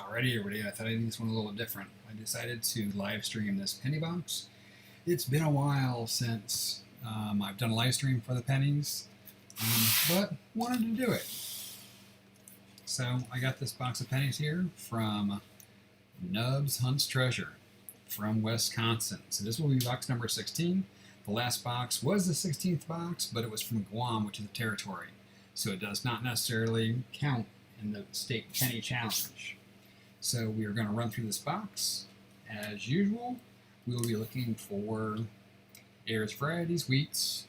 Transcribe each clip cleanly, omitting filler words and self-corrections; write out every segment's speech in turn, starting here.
Alrighty, everybody, I thought I'd do this one a little different. I decided to live stream this penny box. It's been a while since I've done a live stream for the pennies, but wanted to do it. So I got this box of pennies here from Nubbz Hunts Treasure from Wisconsin. So this will be box number 16. The last box was the 16th box, but it was from Guam, which is a territory. So it does not necessarily count in the state penny challenge. So we are going to run through this box. As usual, we will be looking for adheres, varieties, wheats,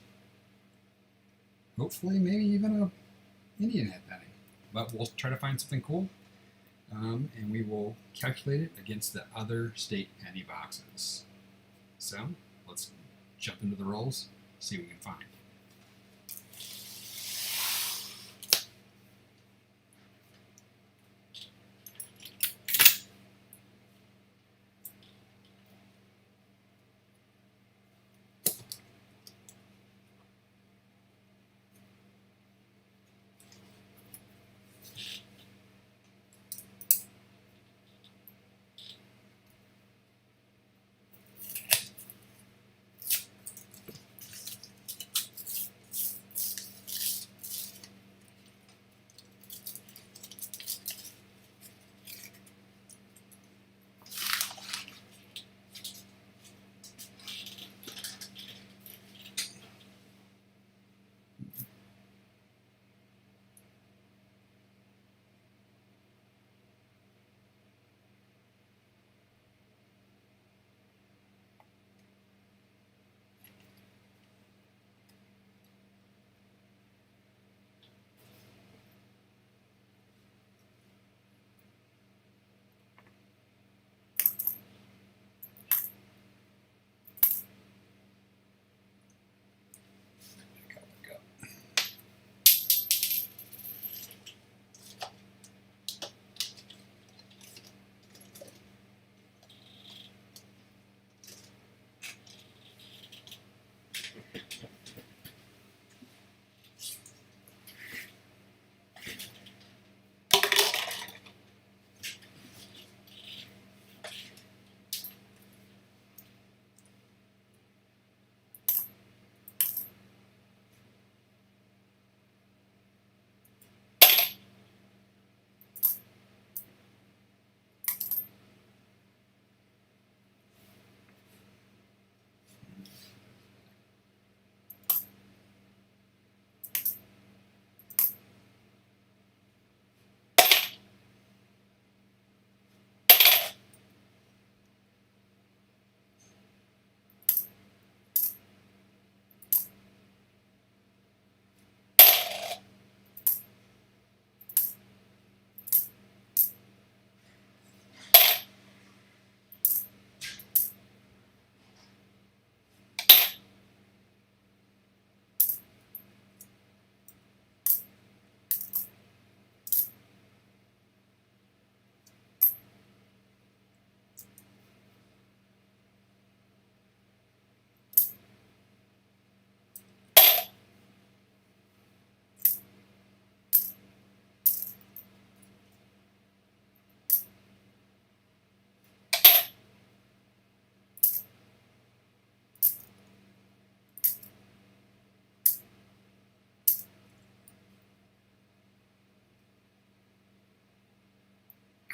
hopefully maybe even a Indian head penny. But we'll try to find something cool, and we will calculate it against the other state penny boxes. So let's jump into the rolls, see what we can find.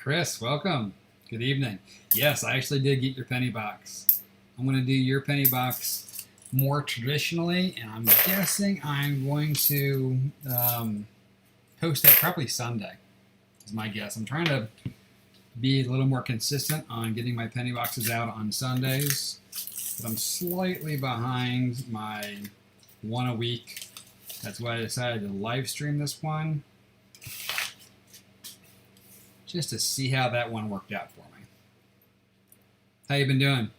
Chris, welcome. Good evening. Yes, I actually did get your penny box. I'm going to do your penny box more traditionally, and I'm guessing I'm going to post that probably Sunday, is my guess. I'm trying to be a little more consistent on getting my penny boxes out on Sundays, but I'm slightly behind my one a week. That's why I decided to live stream this one, just to see how that one worked out for me. How you been doing?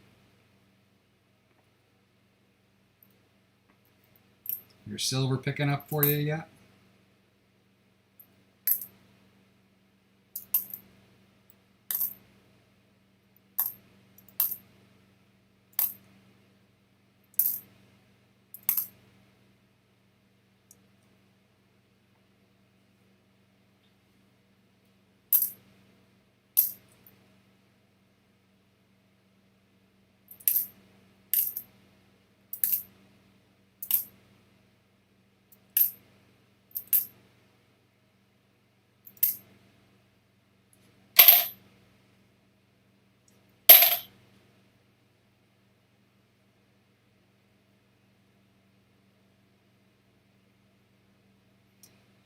Your silver picking up for you yet?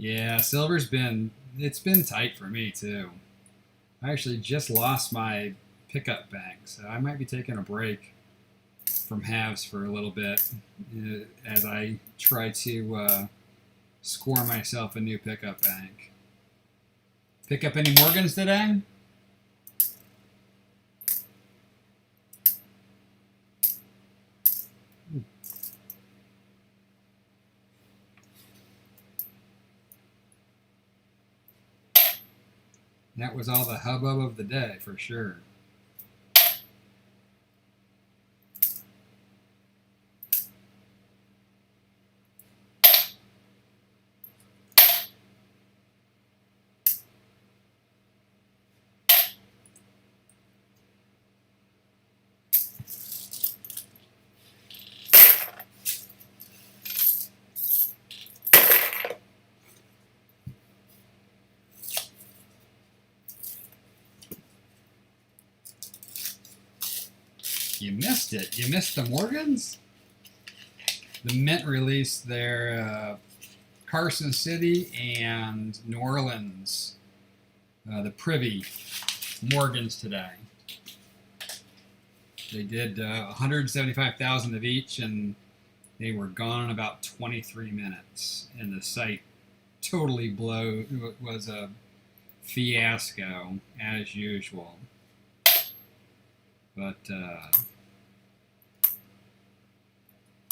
Yeah, it's been tight for me too. I actually just lost my pickup bank, so I might be taking a break from halves for a little bit as I try to score myself a new pickup bank. Pick up any Morgans today? That was all the hubbub of the day for sure. You missed it. You missed the Morgans? The Mint released their Carson City and New Orleans, the Privy Morgans today. They did 175,000 of each, and they were gone in about 23 minutes. And the site totally was a fiasco as usual. But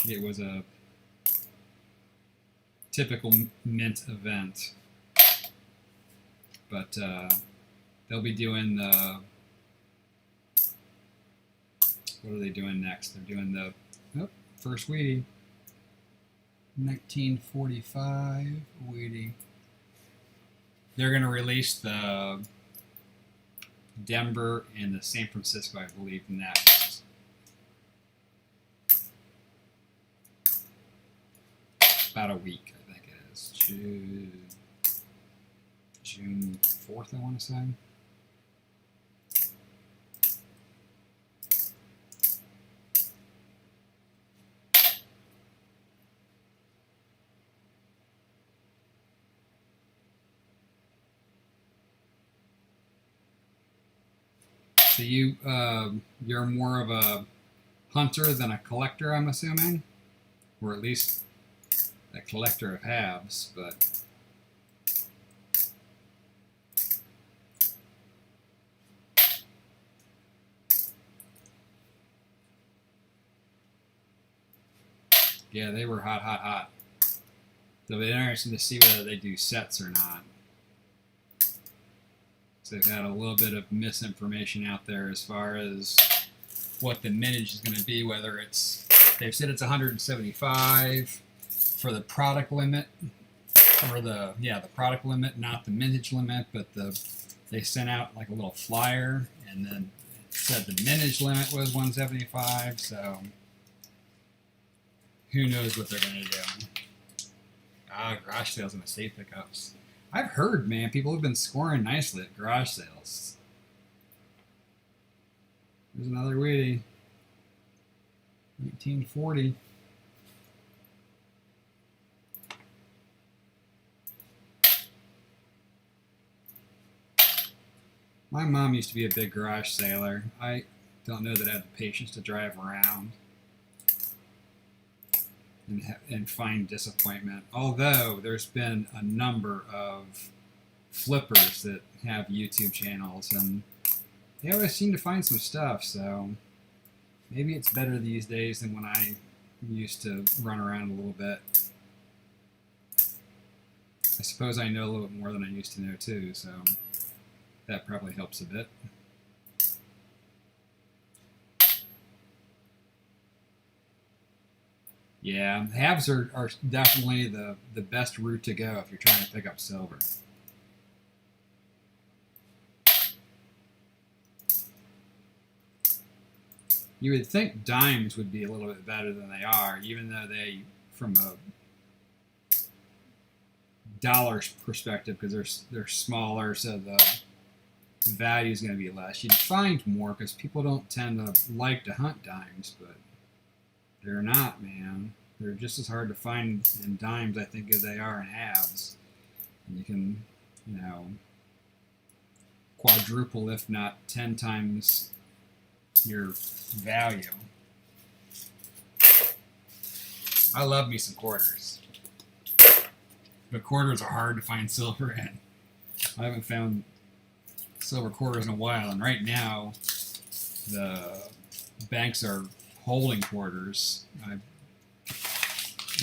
it was a typical Mint event. But they'll be doing the... What are they doing next? They're doing the first Wheatie. 1945 Wheatie. They're going to release the Denver and the San Francisco, I believe, next. About a week, I think it is. June 4th, I want to say. So you're more of a hunter than a collector, I'm assuming, or at least a collector of halves. But yeah, they were hot, hot, hot. So it'll be interesting to see whether they do sets or not. They've had a little bit of misinformation out there as far as what the mintage is going to be, whether it's, they've said it's 175 for the product limit, or the product limit, not the mintage limit, but they sent out like a little flyer, and then it said the mintage limit was 175, so who knows what they're going to do. Garage sales and estate pickups. I've heard, man, people have been scoring nicely at garage sales. There's another Wheatie. 1940. My mom used to be a big garage sailor. I don't know that I have the patience to drive around and find disappointment. Although there's been a number of flippers that have YouTube channels, and they always seem to find some stuff, so maybe it's better these days than when I used to run around a little bit. I suppose I know a little bit more than I used to know too, so that probably helps a bit. Yeah, halves are definitely the best route to go if you're trying to pick up silver. You would think dimes would be a little bit better than they are, even though they, from a dollars perspective, because they're smaller, so the value is going to be less. You'd find more because people don't tend to like to hunt dimes, but they're not, man. They're just as hard to find in dimes, I think, as they are in halves. You can, you know, quadruple, if not 10 times your value. I love me some quarters. But quarters are hard to find silver in. I haven't found silver quarters in a while, and right now the banks are holding quarters.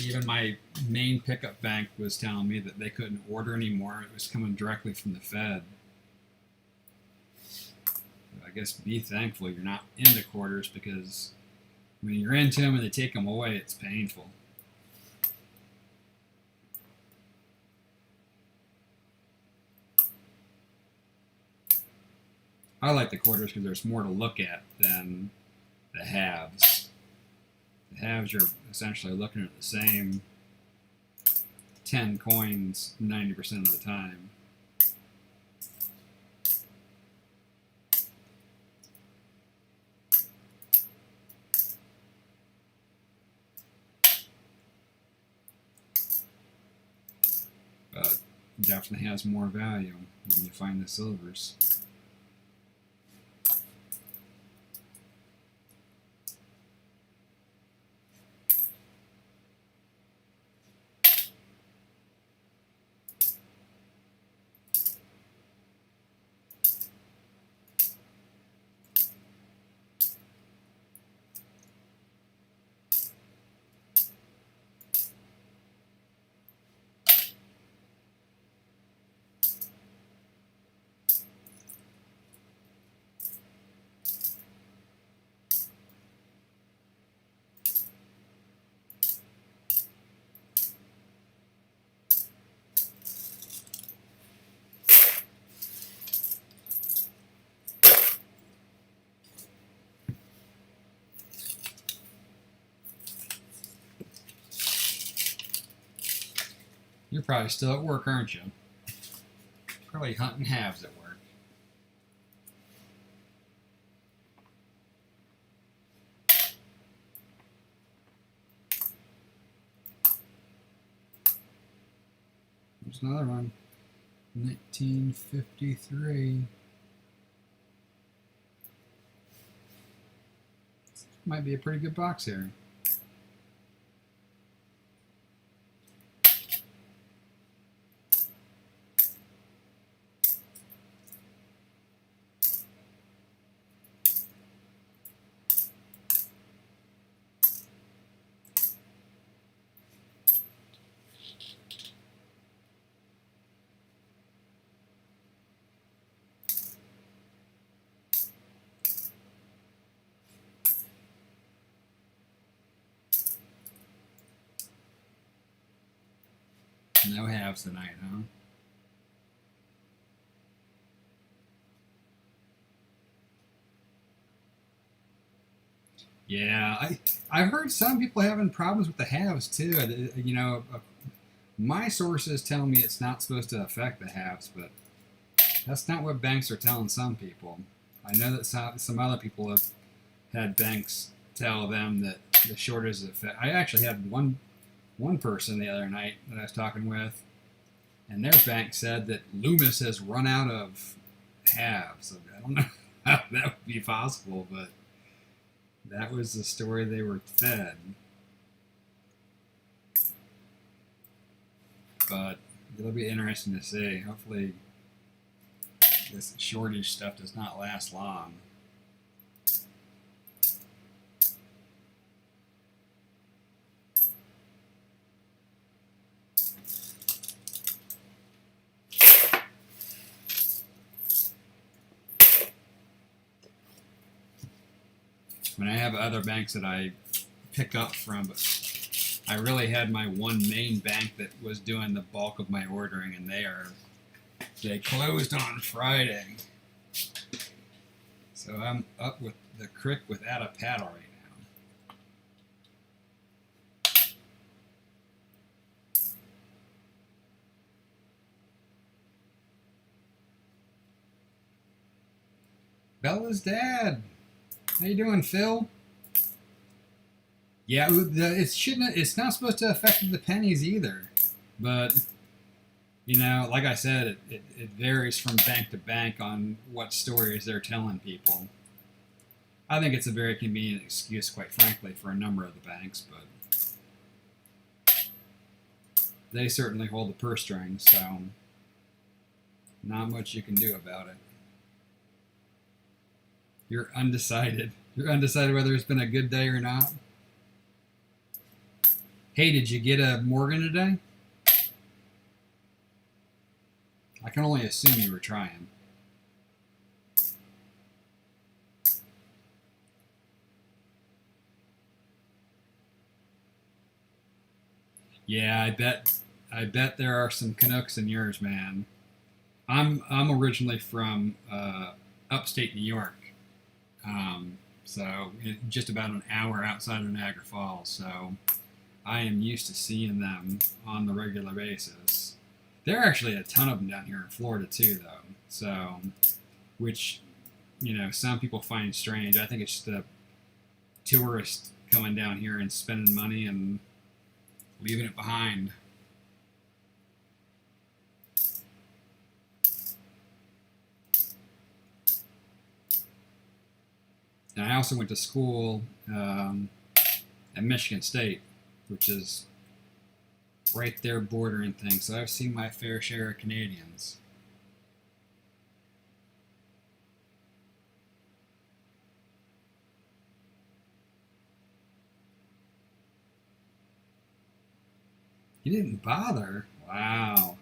Even my main pickup bank was telling me that they couldn't order anymore. It was coming directly from the Fed. I guess be thankful you're not into quarters, because when you're into them and they take them away, it's painful. I like the quarters because there's more to look at than the halves. The halves, you're essentially looking at the same 10 coins 90% of the time. But definitely has more value when you find the silvers. You're probably still at work, aren't you? Probably hunting halves at work. There's another one. 1953. Might be a pretty good box here. No halves tonight, huh? Yeah, I've heard some people having problems with the halves too. You know, my sources tell me it's not supposed to affect the halves, but that's not what banks are telling some people. I know that some other people have had banks tell them that the shortage is affect. I actually had one person the other night that I was talking with, and their bank said that Loomis has run out of halves. I don't know how that would be possible, but that was the story they were fed. But it'll be interesting to see. Hopefully this shortage stuff does not last long. I mean, I have other banks that I pick up from, but I really had my one main bank that was doing the bulk of my ordering, and they closed on Friday. So I'm up with the crick without a paddle right now. Bella's dad. How you doing, Phil? Yeah, it's not supposed to affect the pennies either, but You know, like I said, it varies from bank to bank on what stories they're telling people. I think it's a very convenient excuse, quite frankly, for a number of the banks, but they certainly hold the purse strings, so not much you can do about it. You're undecided. You're undecided whether it's been a good day or not. Hey, did you get a Morgan today? I can only assume you were trying. Yeah, I bet there are some Canucks in yours, man. I'm originally from upstate New York, so just about an hour outside of Niagara Falls. So I am used to seeing them on the regular basis. There are actually a ton of them down here in Florida too, though. So, which some people find strange. I think it's just a tourist coming down here and spending money and leaving it behind. And I also went to school at Michigan State, which is right there bordering things. So I've seen my fair share of Canadians. You didn't bother? Wow.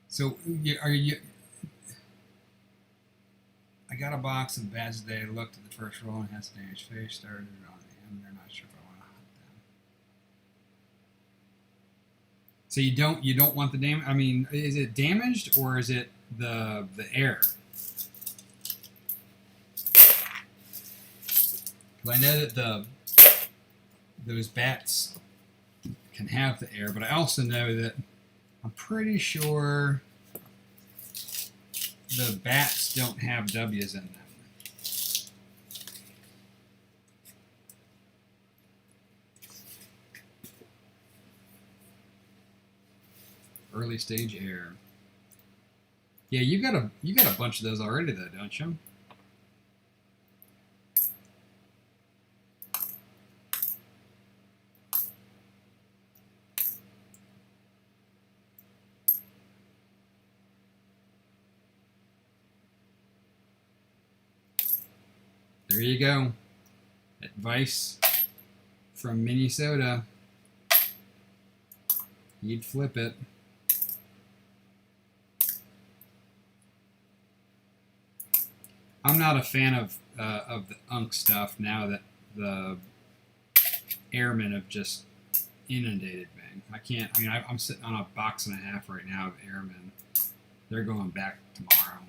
So are you? I got a box of bats today. I looked at the first roll and has damaged face. Started it on him. They're not sure if I want to hunt them. So you don't want the damage. I mean, is it damaged or is it the air? Because I know that those bats can have the air, but I also know that I'm pretty sure the bats don't have W's in them. Early stage air. Yeah, you got a bunch of those already though, don't you? There you go. Advice from Minnesota. You'd flip it. I'm not a fan of the unk stuff now that the airmen have just inundated me. I can't. I mean, I'm sitting on a box and a half right now of airmen. They're going back tomorrow.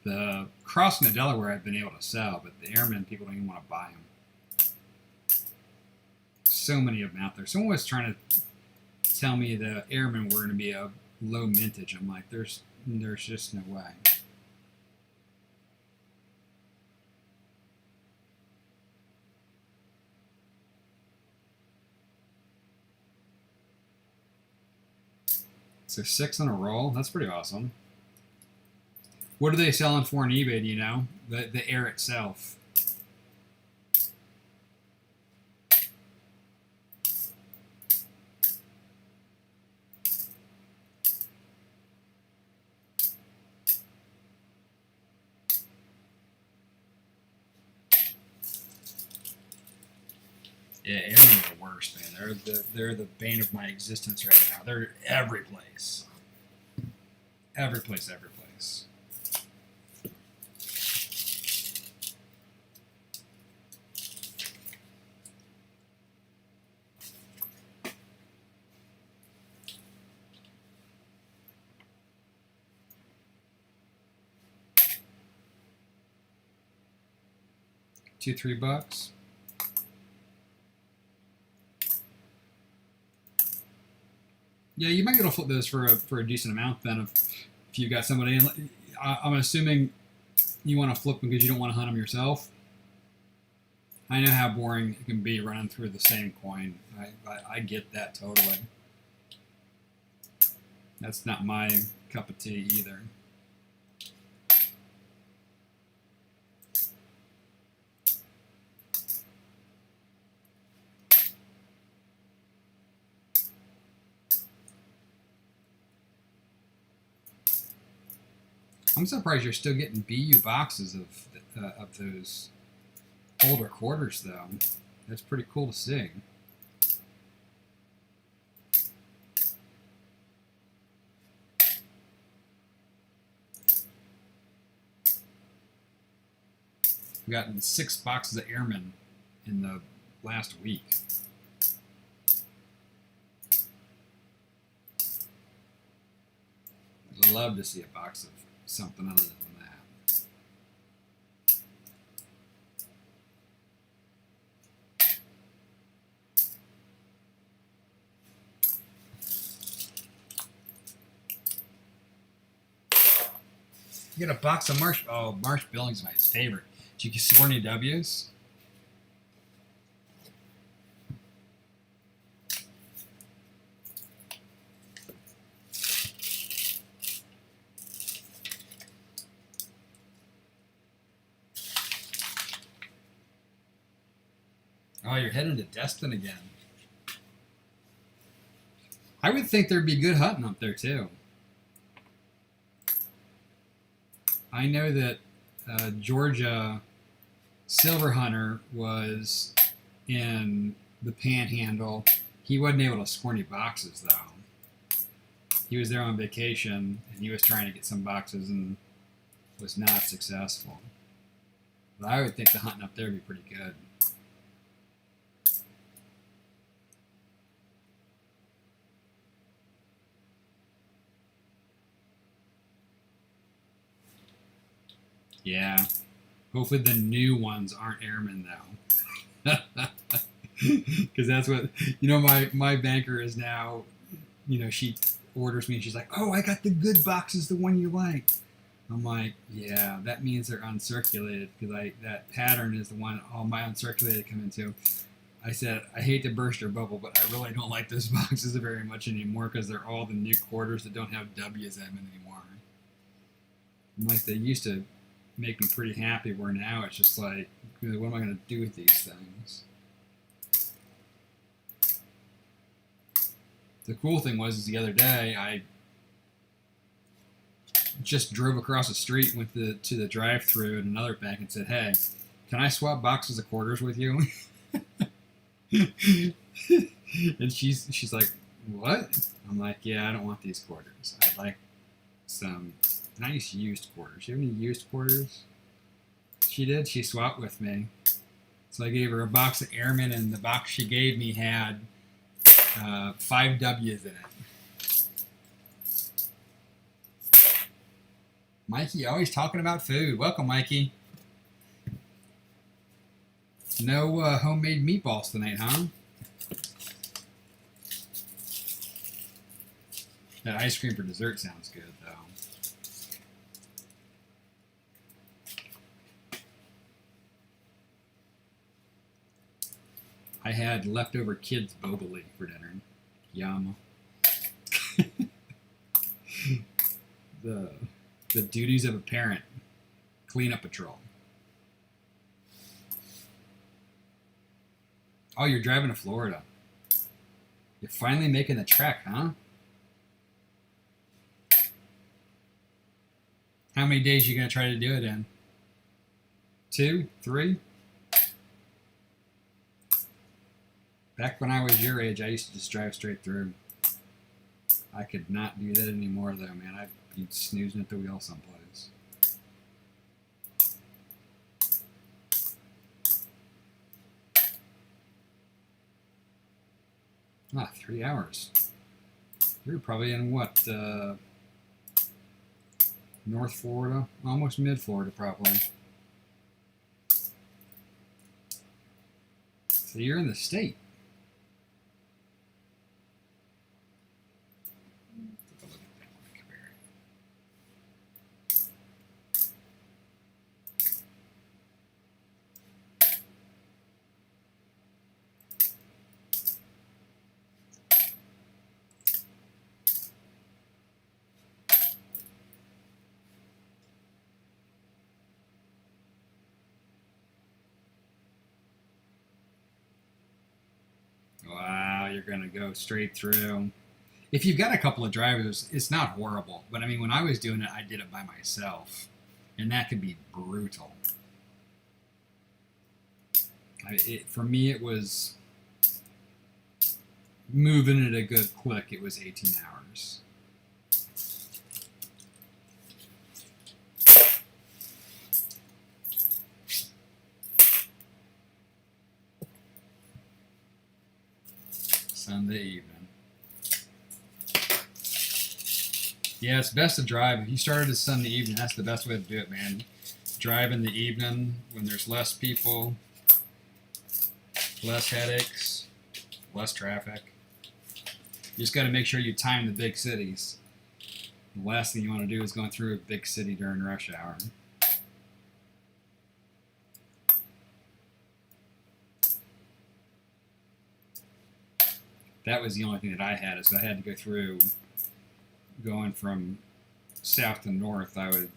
The crossing the Delaware I've been able to sell, but the airmen, people don't even want to buy them. So many of them out there. Someone was trying to tell me the airmen were going to be a low mintage. I'm like, there's just no way. So 6 in a roll. That's pretty awesome. What are they selling for on eBay, do you know? The air itself. Yeah, airmen are the worst, man. They're the bane of my existence right now. They're every place. Every place, every place. $2-3. Yeah, you might be able to flip those for a decent amount then if you got somebody in. I'm assuming you want to flip them because you don't want to hunt them yourself. I know how boring it can be running through the same coin. I get that totally. That's not my cup of tea either. I'm surprised you're still getting BU boxes of those older quarters, though. That's pretty cool to see. We've gotten 6 boxes of Airmen in the last week. I'd love to see a box of something other than that. You get a box of Marsh. Oh, Marsh Billings is my favorite. Did you score any W's? Oh, you're heading to Destin again. I would think there'd be good hunting up there, too. I know that Georgia Silver Hunter was in the Panhandle. He wasn't able to score any boxes, though. He was there on vacation, and he was trying to get some boxes and was not successful. But I would think the hunting up there would be pretty good. Yeah. Hopefully the new ones aren't Airmen, though. Because that's what, my banker is now, she orders me and she's like, oh, I got the good boxes, the one you like. I'm like, yeah, that means they're uncirculated because that pattern is the one all my uncirculated come into. I said, I hate to burst your bubble, but I really don't like those boxes very much anymore because they're all the new quarters that don't have W's in them anymore. I'm like, they used to make me pretty happy, where now it's just like, what am I going to do with these things? The cool thing was the other day, I just drove across the street, went to the drive-thru at another bank and said, hey, can I swap boxes of quarters with you? And she's like, what? I'm like, yeah, I don't want these quarters. I'd like some nice used quarters. You have any used quarters? She did. She swapped with me. So I gave her a box of Airmen, and the box she gave me had 5 W's in it. Mikey, always talking about food. Welcome, Mikey. No homemade meatballs tonight, huh? That ice cream for dessert sounds good, though. I had leftover kids' boboli for dinner. Yum. The duties of a parent. Cleanup patrol. Oh, you're driving to Florida. You're finally making the trek, huh? How many days are you going to try to do it in? 2? 3? Back when I was your age, I used to just drive straight through. I could not do that anymore, though, man. I'd be snoozing at the wheel someplace. Ah, 3 hours. You're probably in what, North Florida? Almost mid-Florida, probably. So you're in the state. Wow, you're going to go straight through. If you've got a couple of drivers, it's not horrible. But I mean, when I was doing it, I did it by myself. And that could be brutal. For me, it was moving at a good click. It was 18 hours. Sunday evening. Yeah, it's best to drive. If you started this Sunday evening, that's the best way to do it, man. Drive in the evening when there's less people, less headaches, less traffic. You just got to make sure you time the big cities. The last thing you want to do is going through a big city during rush hour. That was the only thing that I had, is I had to go through, going from south to north, I would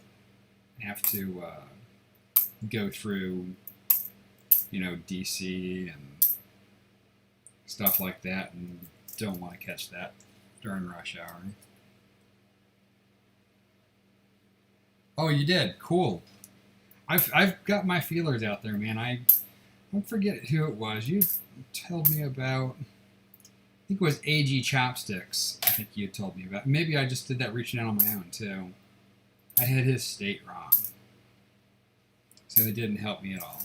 have to go through, you know, DC and stuff like that, and don't want to catch that during rush hour. Oh, you did? Cool. I've got my feelers out there, man. I don't forget who it was. You told me about, I think it was AG Chopsticks, I think you told me about. Maybe I just did that reaching out on my own, too. I had his state wrong. So it didn't help me at all.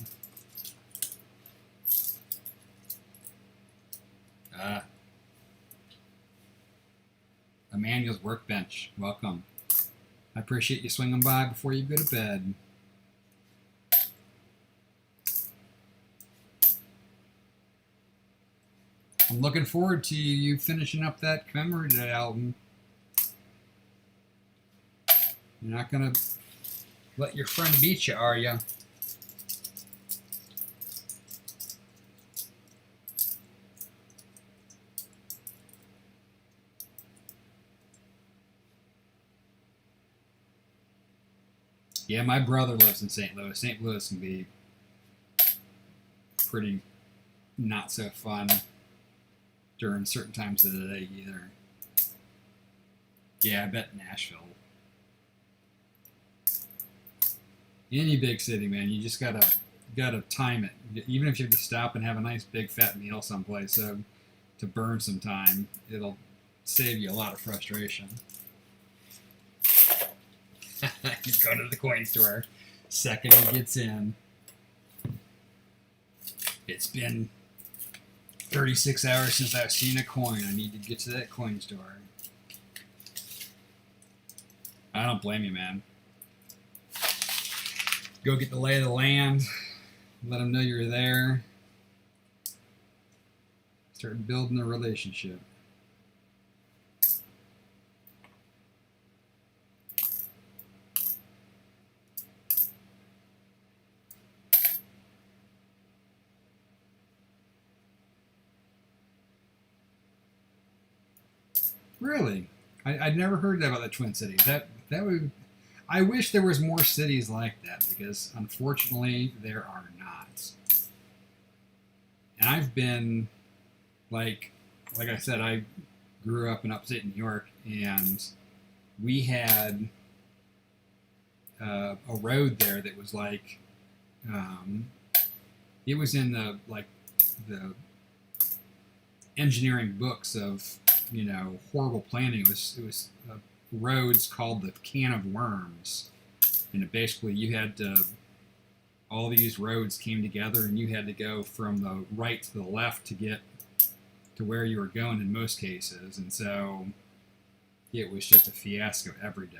Emmanuel's Workbench, welcome. I appreciate you swinging by before you go to bed. I'm looking forward to you finishing up that commemorative album. You're not going to let your friend beat you, are you? Yeah, my brother lives in St. Louis. St. Louis can be pretty not so fun during certain times of the day either. Yeah, I bet Nashville. Any big city, man, you just gotta time it. Even if you have to stop and have a nice big fat meal someplace, so to burn some time, it'll save you a lot of frustration. He's going to the coin store. Second he gets in. It's been 36 hours since I've seen a coin. I need to get to that coin store. I don't blame you, man. Go get the lay of the land. Let them know you're there. Start building a relationship. Really? I'd never heard that about the Twin Cities. That would. I wish there was more cities like that, because unfortunately there are not. And I've been, like I said, I grew up in upstate New York, and we had a road there that was like, it was in the engineering books of, you know, horrible planning. It was roads called the Can of Worms, and it basically you had to, all these roads came together, and you had to go from the right to the left to get to where you were going in most cases, and so it was just a fiasco every day.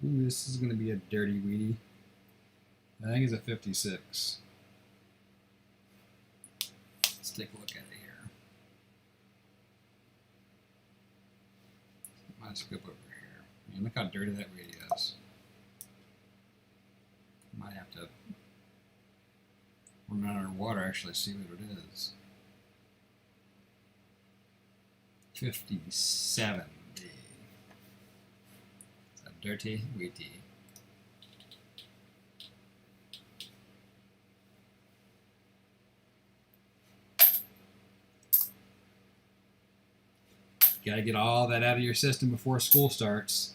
Ooh, this is going to be a dirty weedy. I think it's a 56. Let's take a look at it here. Might scoop over here. I mean, look how dirty that weedy is. Might have to run it underwater to actually see what it is. 57D. It's a dirty witty. Got to get all that out of your system before school starts.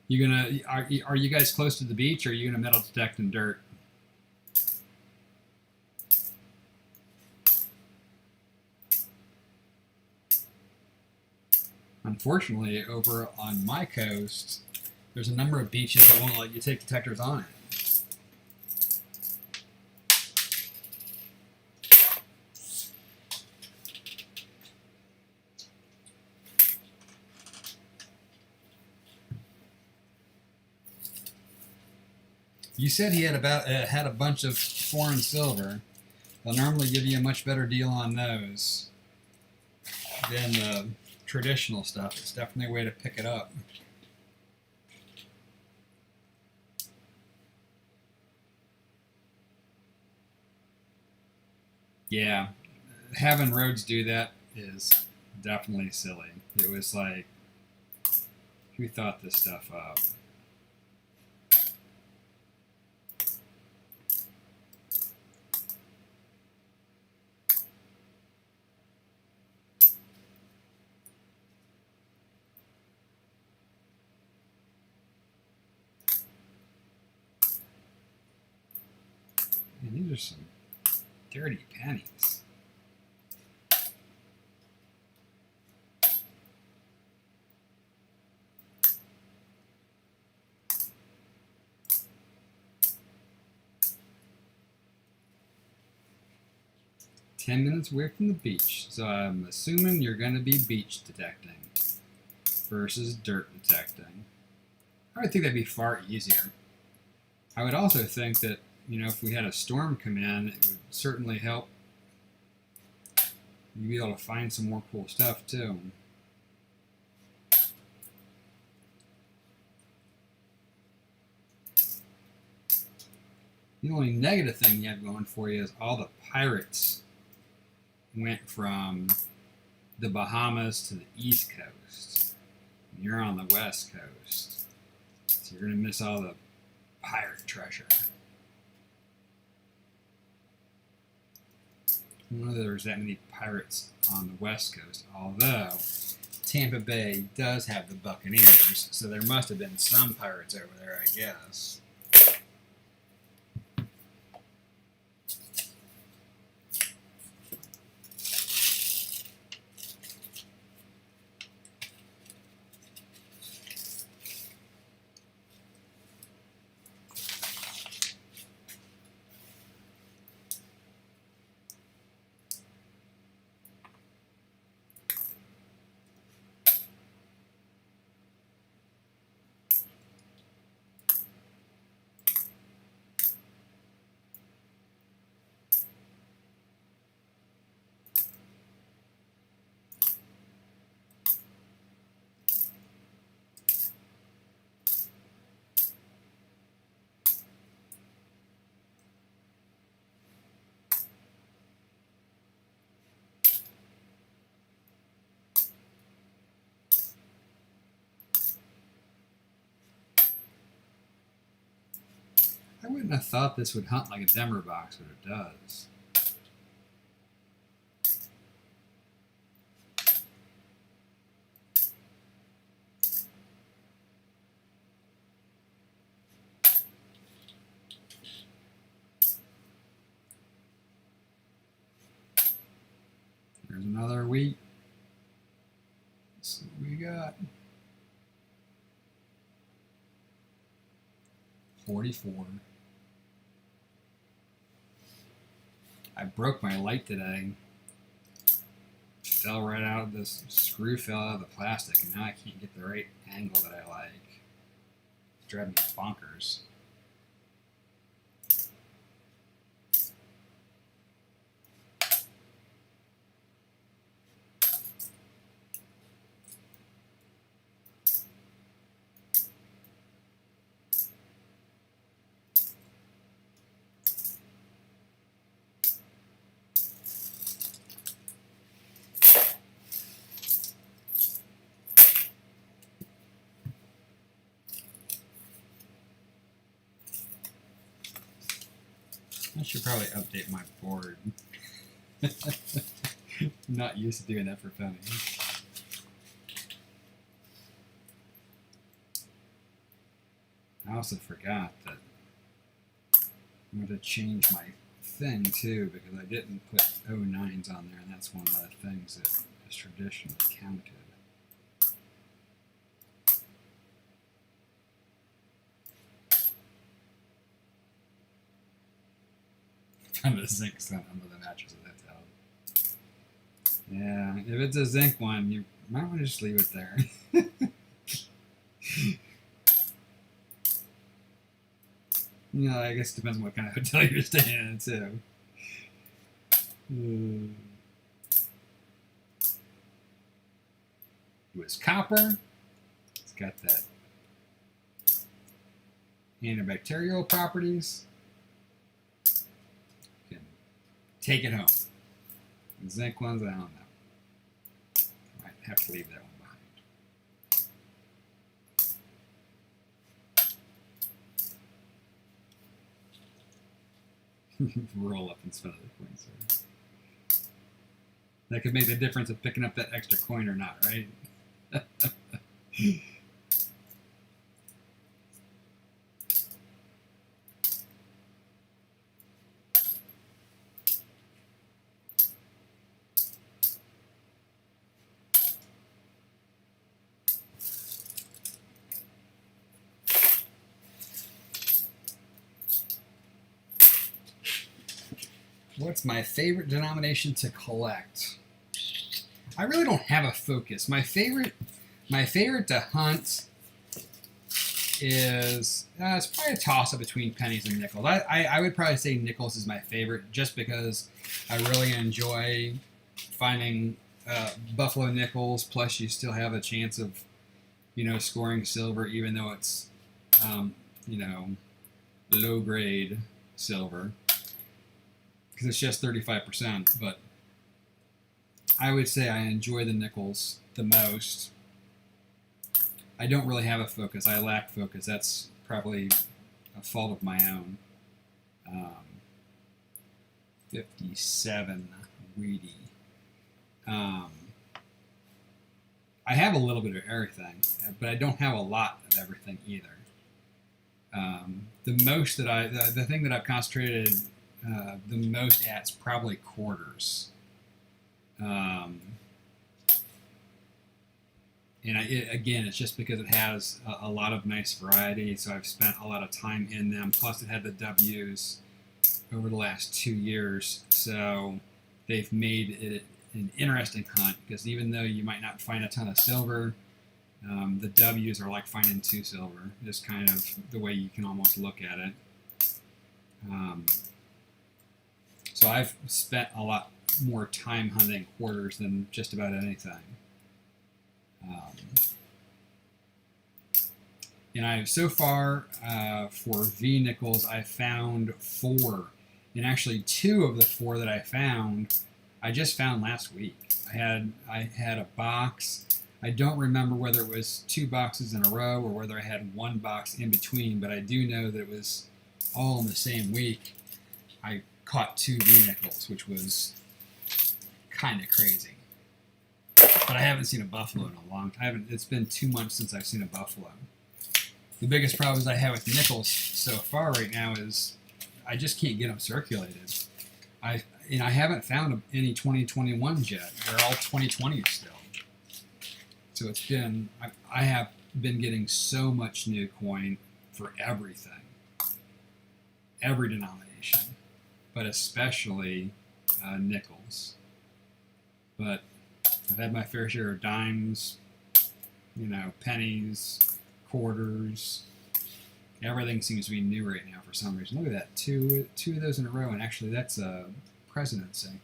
Are you guys close to the beach, or are you gonna metal detect in dirt? Unfortunately, over on my coast, there's a number of beaches that won't let you take detectors on it. You said he had had a bunch of foreign silver. They'll normally give you a much better deal on those than the traditional stuff. It's definitely a way to pick it up. Yeah, having Rhodes do that is definitely silly. It was like, who thought this stuff up? Man, these are some dirty pennies. "10 minutes away from the beach," so I'm assuming you're going to be beach detecting versus dirt detecting. I would think that'd be far easier. I would also think that, you know, if we had a storm come in, it would certainly help you be able to find some more cool stuff too. The only negative thing you have going for you is all the pirates went from the Bahamas to the East Coast. And you're on the West Coast, so you're going to miss all the pirate treasure. I don't know that there's that many pirates on the West Coast, although Tampa Bay does have the Buccaneers, so there must have been some pirates over there, I guess. I wouldn't have thought this would hunt like a Denver box, but it does. There's another wheat. Let's see what we got. 44. I broke my light today. Fell right out of this screw, fell out of the plastic, and now I can't get the right angle that I like. It's driving me bonkers. should probably update my board. I'm not used to doing that for pennies. I also forgot that I'm going to change my thing too, because I didn't put 09s on there, and that's one of the things that is traditionally counted. Found a zinc cent under the mattress of that towel. Yeah, if it's a zinc one, you might want to just leave it there. You know, I guess it depends on what kind of hotel you're staying in, too. It was copper. It's got that antibacterial properties. You can take it home. The zinc ones, I don't know. Might have to leave that one behind. Roll up and spend other coins. That could make the difference of picking up that extra coin or not, right? What's my favorite denomination to collect? I really don't have a focus. My favorite to hunt is it's probably a toss-up between pennies and nickels. I would probably say nickels is my favorite, just because I really enjoy finding buffalo nickels. Plus, you still have a chance of, scoring silver, even though it's low grade silver, because it's just 35%. But I would say I enjoy the nickels the most. I don't really have a focus. I lack focus. That's probably a fault of my own. 57 weedy. I have a little bit of everything, but I don't have a lot of everything either. The most that the thing that I've concentrated the most at is probably quarters. And again, it's just because it has a lot of nice variety, so I've spent a lot of time in them. Plus, it had the W's over the last 2 years, so they've made it an interesting hunt, because even though you might not find a ton of silver, the W's are like finding 2 silver, just kind of the way you can almost look at it. So I've spent a lot more time hunting quarters than just about anything. And I've so far for V nickels, I found 4, and actually 2 of the 4 that I found, I just found last week. I had a box. I don't remember whether it was 2 boxes in a row or whether I had 1 box in between, but I do know that it was all in the same week. I caught 2 V nickels, which was kind of crazy. But I haven't seen a buffalo in a long time. It's been 2 months since I've seen a buffalo. The biggest problems I have with nickels so far right now is I just can't get them circulated. I haven't found any 2021s yet. They're all 2020s still. So it's been, I have been getting so much new coin for everything. Every denomination. But especially nickels. But I've had my fair share of dimes, pennies, quarters. Everything seems to be new right now for some reason. Look at that, two of those in a row, and actually that's a presidency.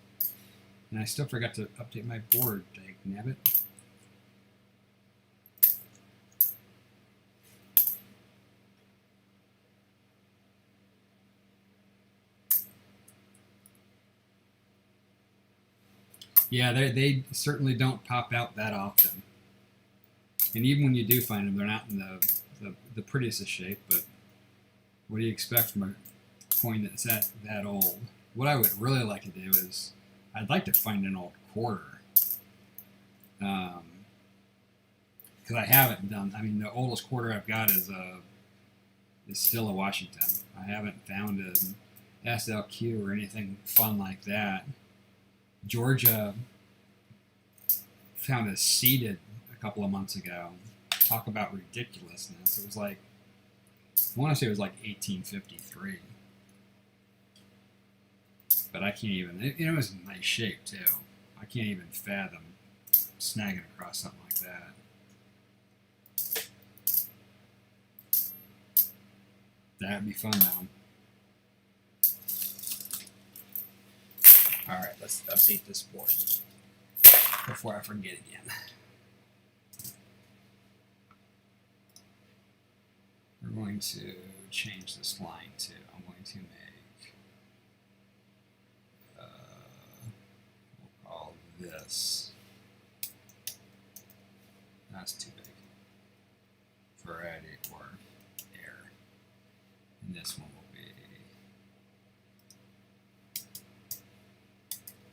And I still forgot to update my board, dagnabbit. Yeah, they certainly don't pop out that often. And even when you do find them, they're not in the prettiest of shape, but what do you expect from a coin that's that old. What I would really like to do is, I'd like to find an old quarter. Because I haven't done. I mean, the oldest quarter I've got is still a Washington. I haven't found an SLQ or anything fun like that. Georgia found a seeded a couple of months ago. Talk about ridiculousness. It was like, I want to say it was like 1853. But I can't even, it was in nice shape too. I can't even fathom snagging across something like that. That'd be fun though. Alright, let's update this board before I forget again. We're going to change this line to, I'm going to make, we'll call this, that's too big, variety or air, and this one will be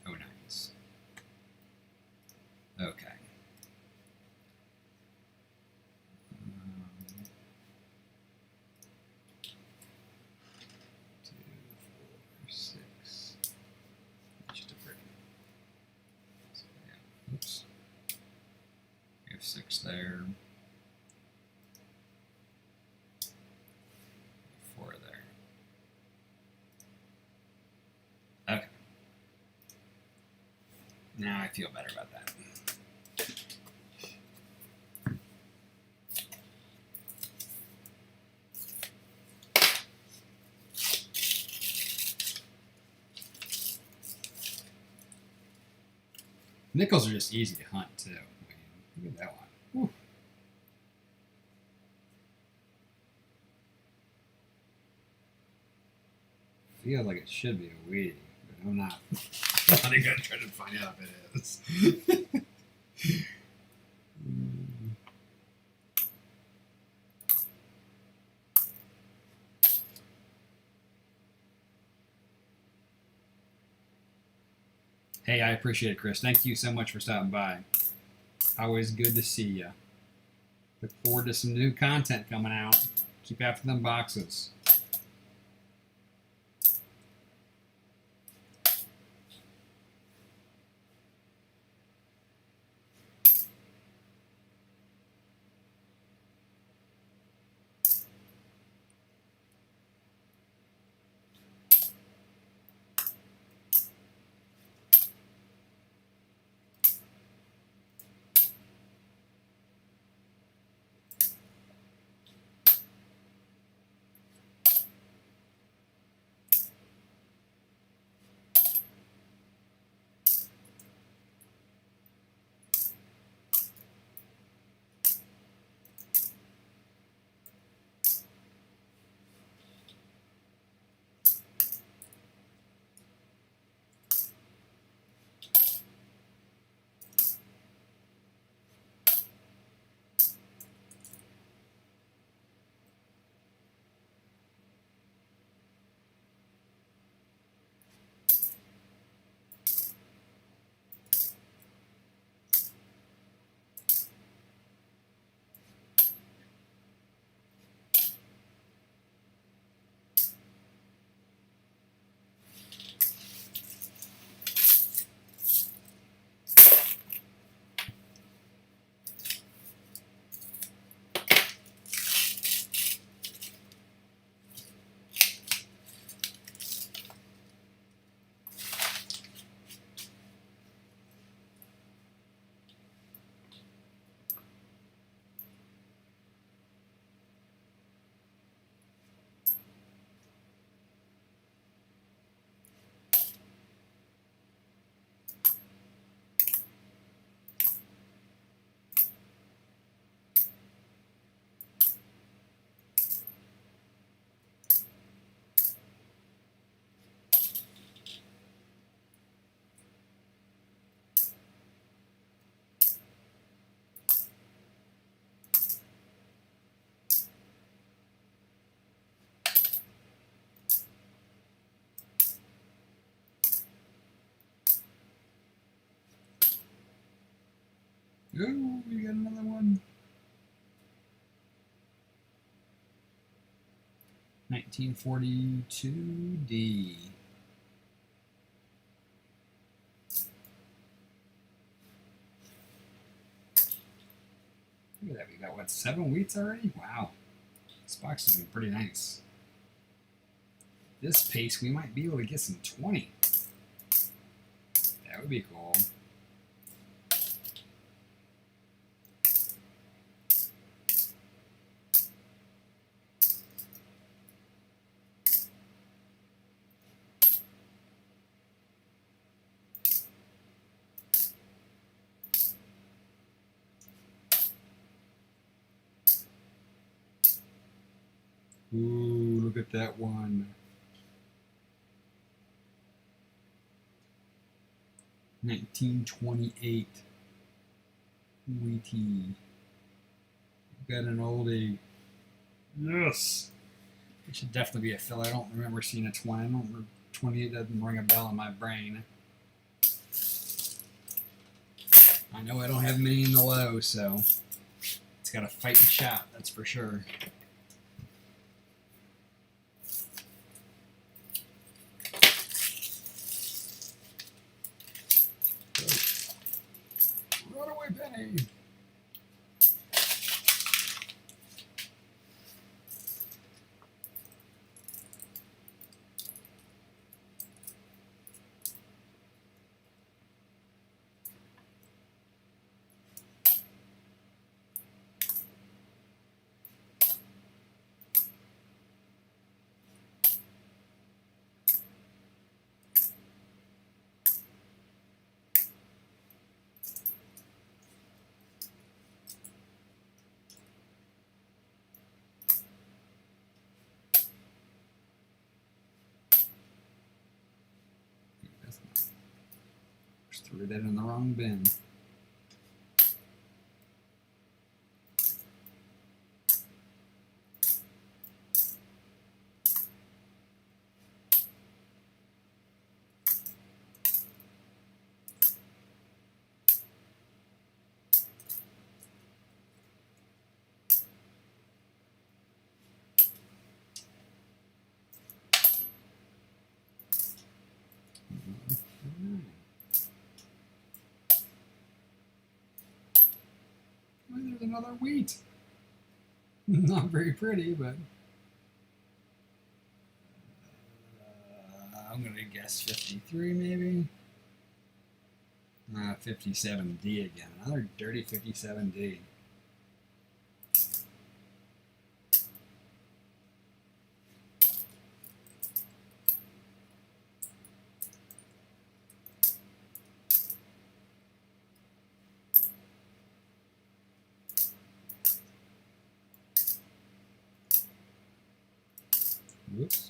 oh nice. Okay. 2, 4, 6. Just a brick. So, yeah. Oops. We have 6 there. 4 there. Okay. Now I feel better about that. Nickels are just easy to hunt too. I mean, look at that one. Whew. Feels like it should be a weedy, but I'm not. I'm not gonna try to find out if it is. Hey, I appreciate it, Chris. Thank you so much for stopping by. Always good to see you. Look forward to some new content coming out. Keep after them boxes. Oh, we got another one. 1942D. Look at that, we got what, 7 wheats already? Wow. This box is looking pretty nice. This pace, we might be able to get some 20. That would be cool. Ooh, look at that one. 1928. Wheatie. Got an oldie. Yes. It should definitely be a fill. I don't remember seeing a 20. I don't remember 28 doesn't ring a bell in my brain. I know I don't have many in the low, so it's got to fight the shot, that's for sure. Runaway penny. Just threw that in the wrong bin. Well, there's another wheat. Not very pretty, but I'm going to guess 53 maybe. 57D again. Another dirty 57D. Whoops.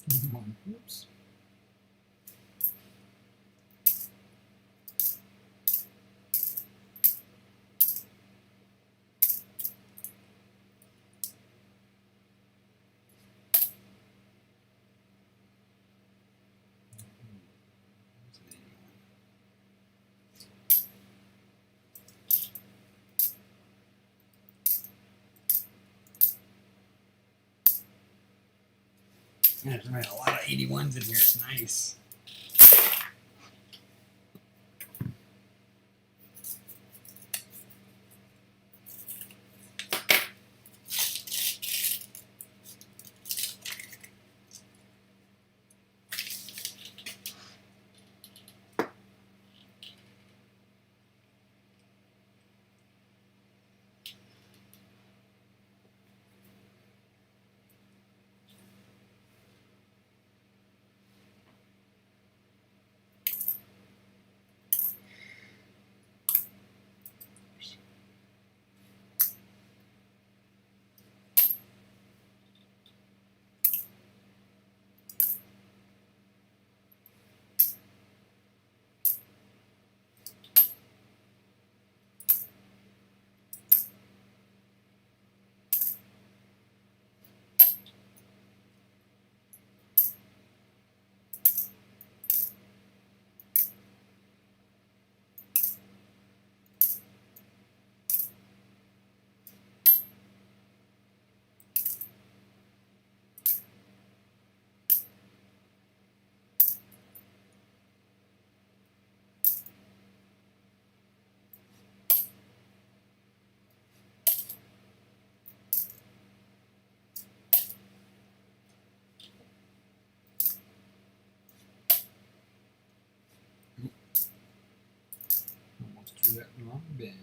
Whoops. There's a lot of 81s in here. It's nice. Almost threw that in the wrong bin.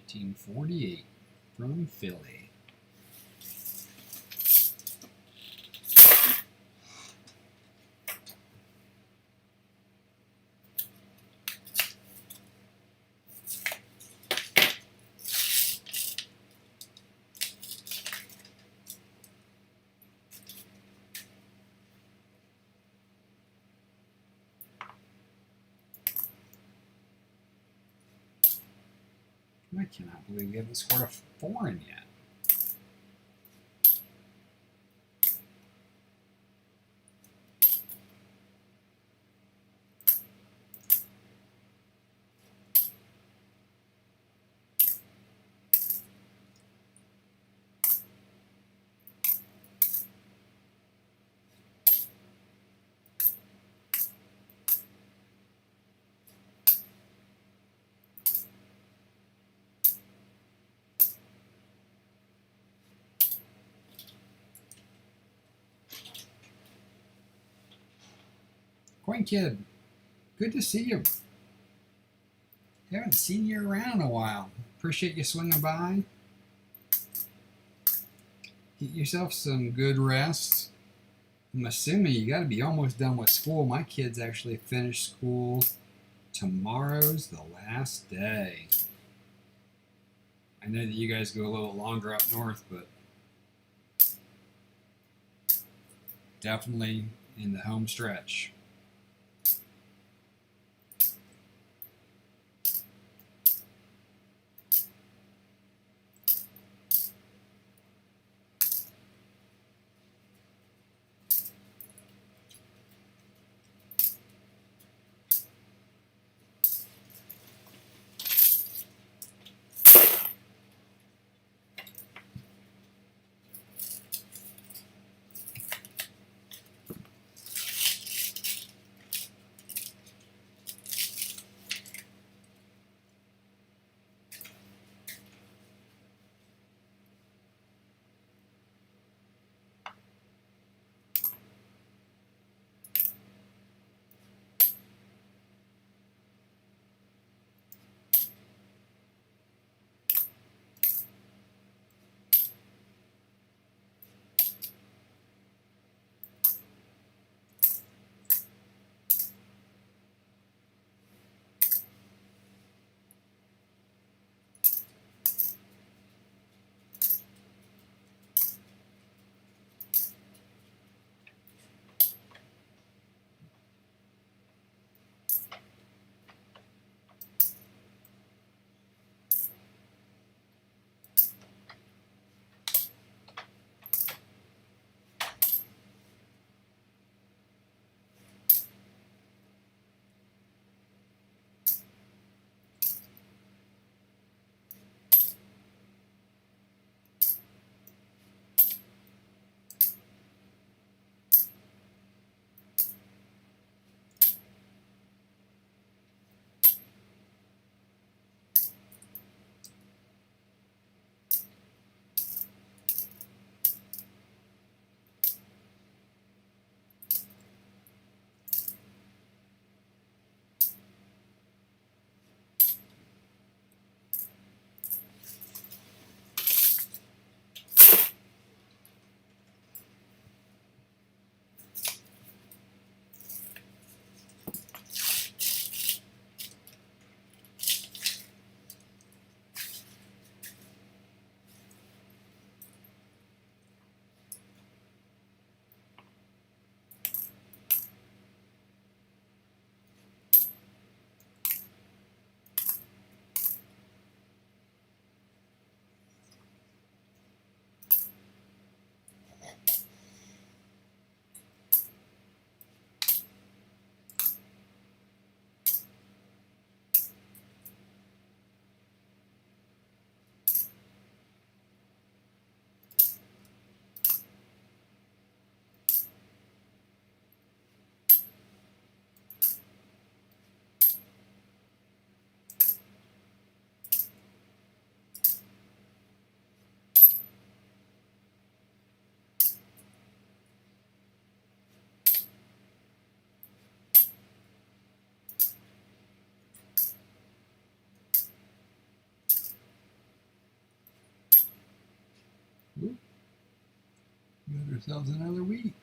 1948 from Philly. I cannot believe we haven't scored a foreign yet. Coin Kid, good to see you. Haven't seen you around in a while. Appreciate you swinging by. Get yourself some good rest. I'm assuming you got to be almost done with school. My kids actually finish school. Tomorrow's the last day. I know that you guys go a little longer up north, but definitely in the home stretch. ourselves another week.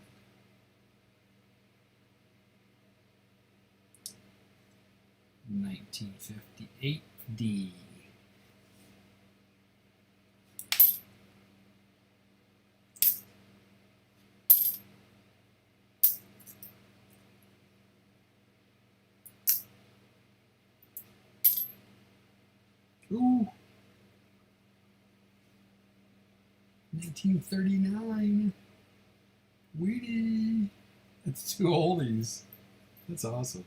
$19.58D. Ooh. 1939. Weedy. That's two oldies. That's awesome.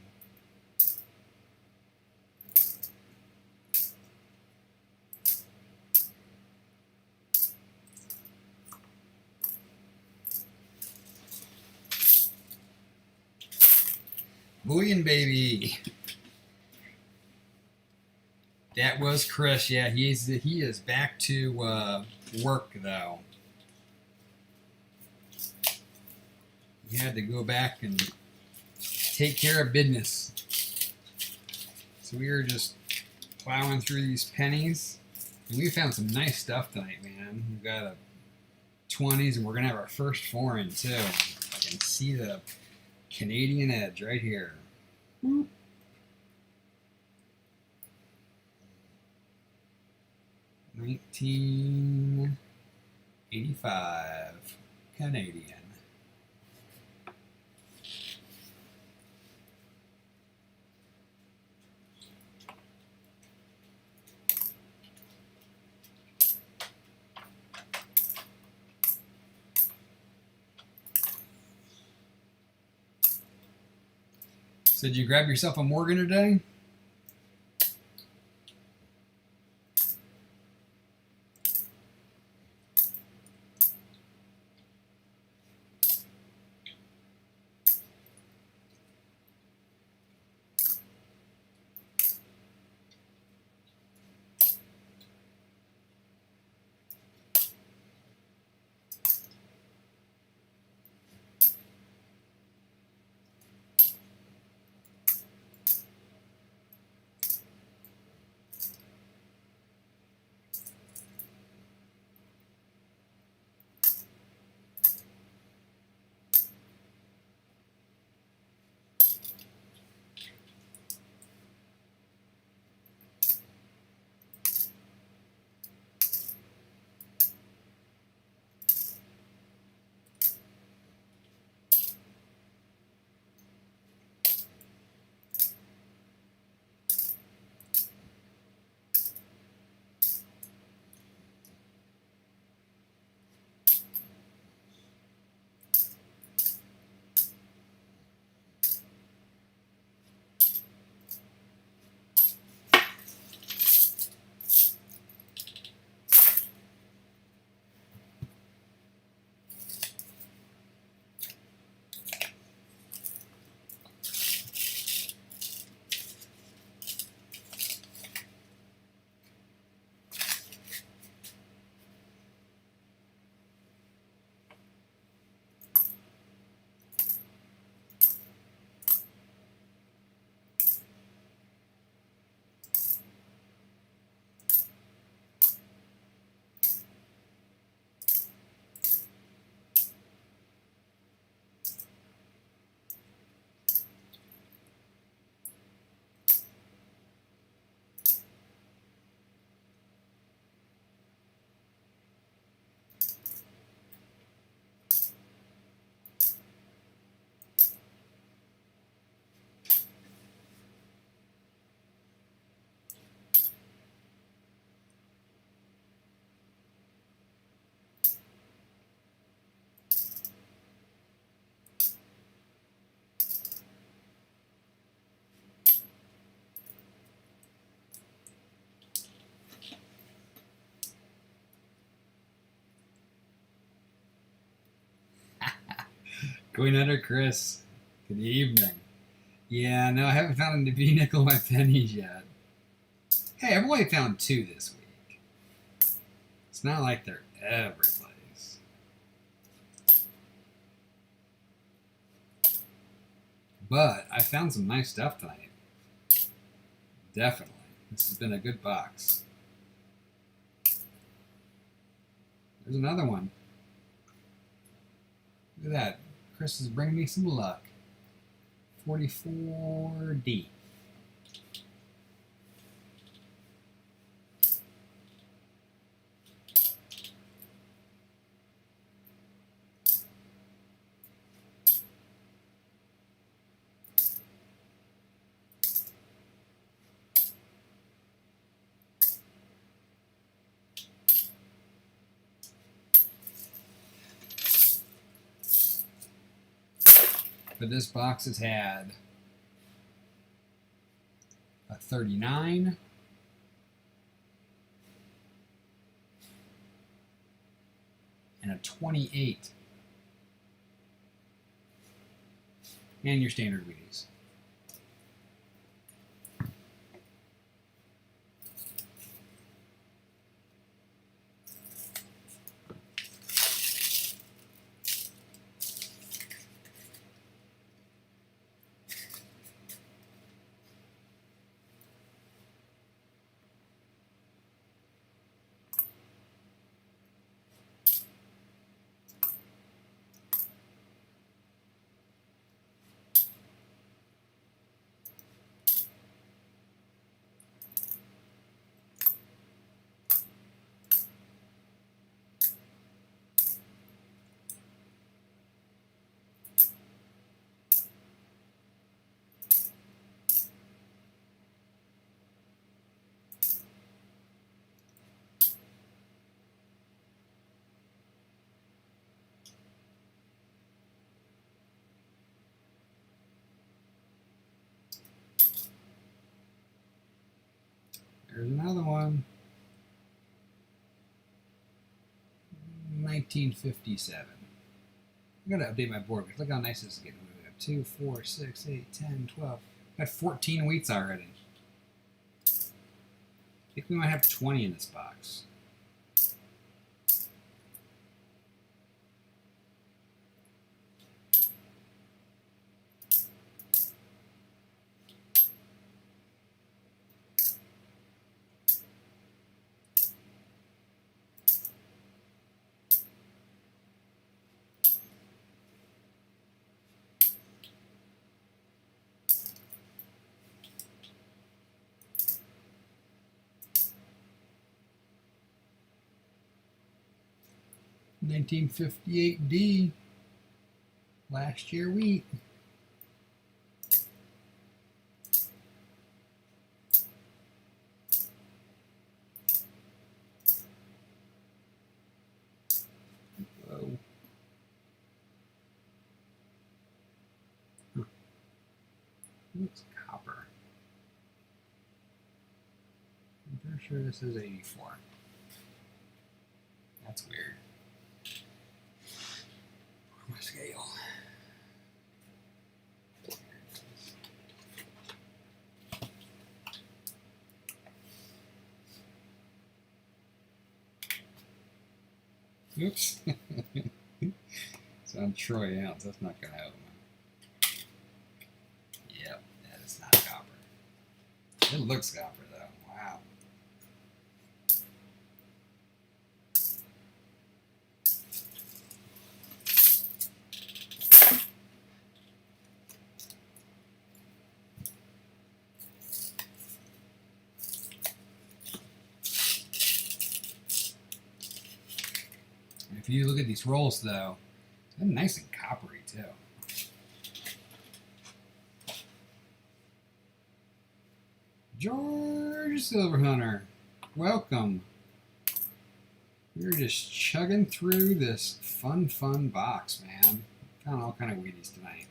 Bullion baby. That was Chris. Yeah, he is back to work though. He had to go back and take care of business. So we were just plowing through these pennies, and we found some nice stuff tonight, man. We've got a 20s, and we're gonna have our first foreign too. I can see the Canadian edge right here. Whoop. $19.85 Canadian. So did you grab yourself a Morgan today? Going under Chris. Good evening. Yeah, no, I haven't found a V-nickel in my pennies yet. Hey, I've only found two this week. It's not like they're every place. But I found some nice stuff tonight. Definitely. This has been a good box. There's another one. Look at that. Chris is bringing me some luck. 44D. But this box has had a 39, and a 28, and your standard Wheaties. There's another one. 1957. I'm going to update my board. Look how nice this is getting. We got 2, 4, 6, 8, 10, 12. Got 14 wheats already. I think we might have 20 in this box. $1958D, last year wheat. Whoa. Huh. Looks copper. I'm pretty sure this is 84. That's weird. My scale. Oops. It's on troy ounce. That's not going to happen. Yep, that is not copper. It looks copper though. Wow. If you look at these rolls, though, they're nice and coppery, too. George Silverhunter, welcome. We're just chugging through this fun box, man. Found all kind of Wheaties tonight.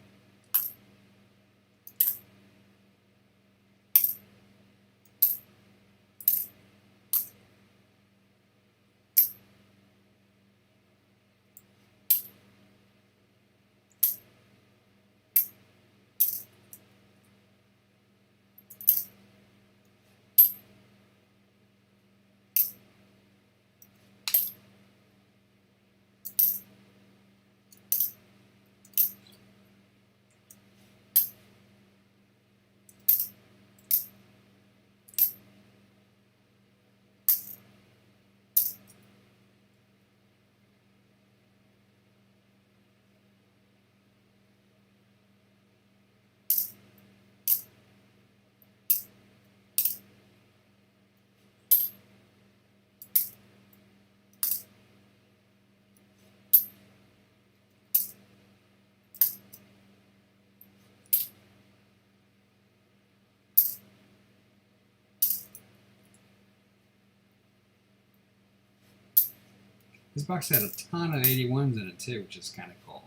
This box had a ton of 81s in it too, which is kind of cool.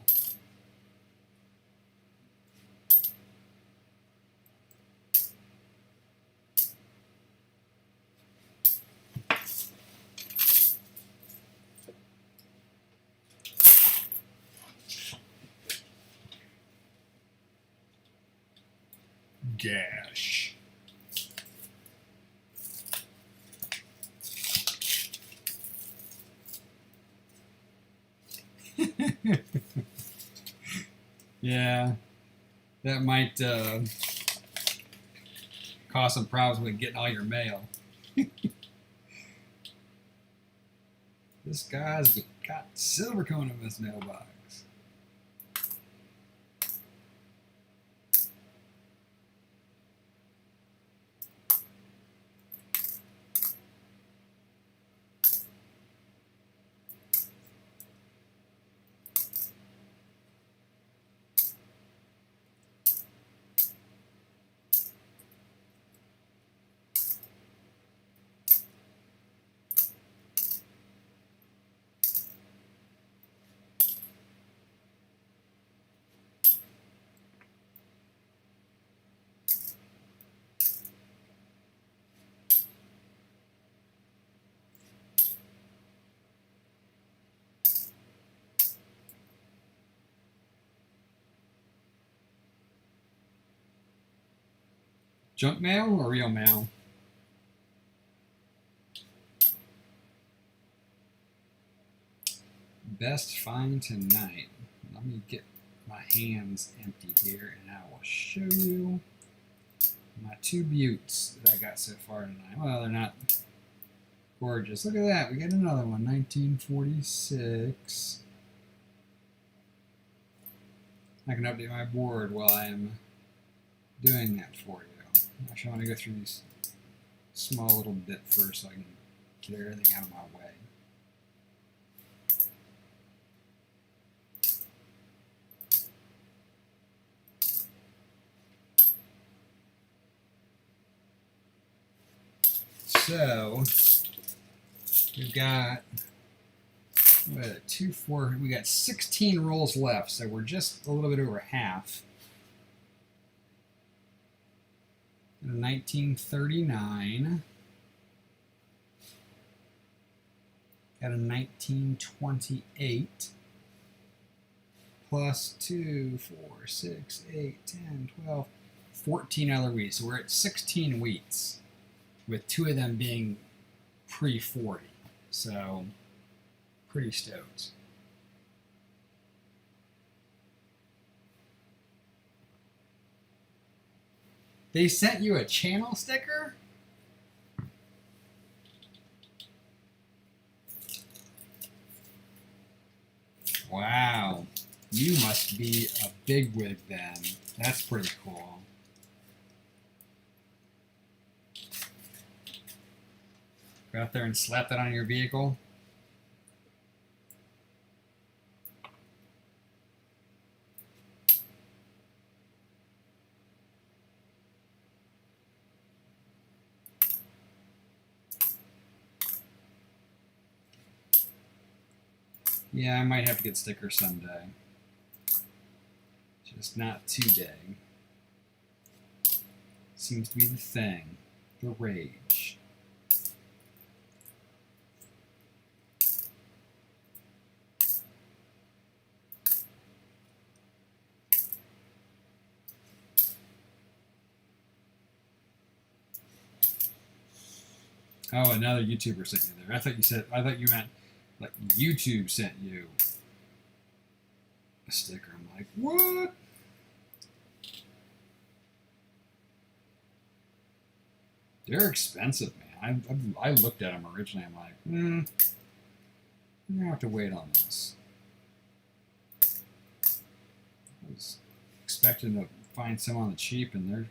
Gash. Yeah, that might cause some problems with getting all your mail. This guy's got silicone in his mailbox. Junk mail or real mail? Best find tonight. Let me get my hands emptied here and I will show you my 2 buttes that I got so far tonight. Well, they're not gorgeous. Look at that. We got another one. 1946. I can update my board while I am doing that for you. Actually, I want to go through these small little bit first so I can get everything out of my way. So we've got we got 16 rolls left, so we're just a little bit over half. 1939. Got a 1928. Plus 2, 4, 6, 8, 10, 12, 14 other wheats. So we're at 16 wheats, with 2 of them being pre-40. So pretty stoked. They sent you a channel sticker? Wow. You must be a bigwig then. That's pretty cool. Go out there and slap that on your vehicle. Yeah, I might have to get stickers someday. Just not today. Seems to be the thing. The rage. Oh, another YouTuber sent you there. I thought you meant like YouTube sent you a sticker. I'm like, what? They're expensive, man. I looked at them originally. I'm like, I'm gonna have to wait on this. I was expecting to find some on the cheap, and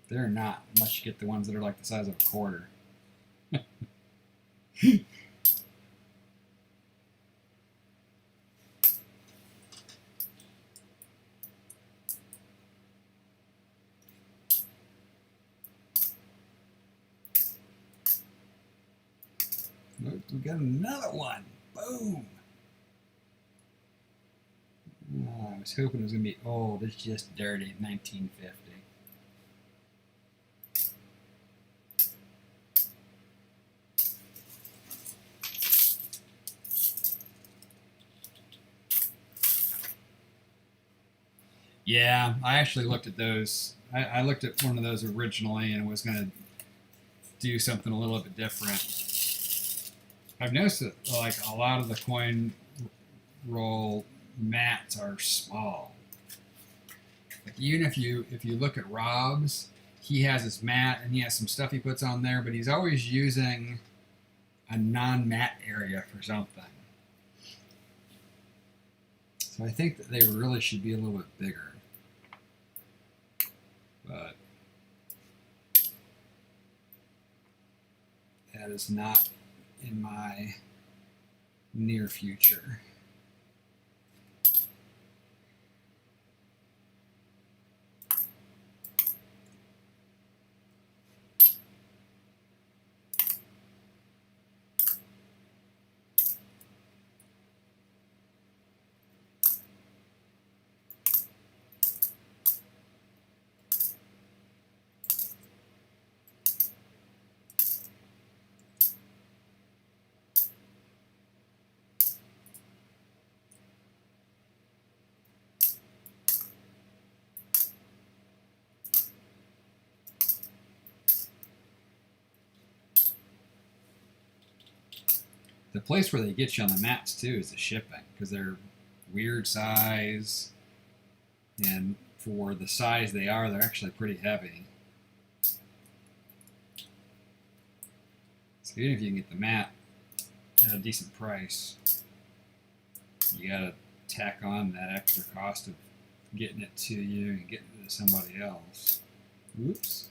they're not unless you get the ones that are like the size of a quarter. Look, we got another one. Boom. I was hoping it was going to be old. It's just dirty. 1950. Yeah, I actually looked at those. I looked at one of those originally and was going to do something a little bit different. I've noticed that like a lot of the coin roll mats are small. Like even if you look at Rob's, he has his mat and he has some stuff he puts on there, but he's always using a non-mat area for something. So I think that they really should be a little bit bigger. But that is not in my near future. The place where they get you on the mats too is the shipping, because they're weird size, and for the size they are, they're actually pretty heavy. So even if you can get the mat at a decent price, you gotta tack on that extra cost of getting it to you and getting it to somebody else. Oops.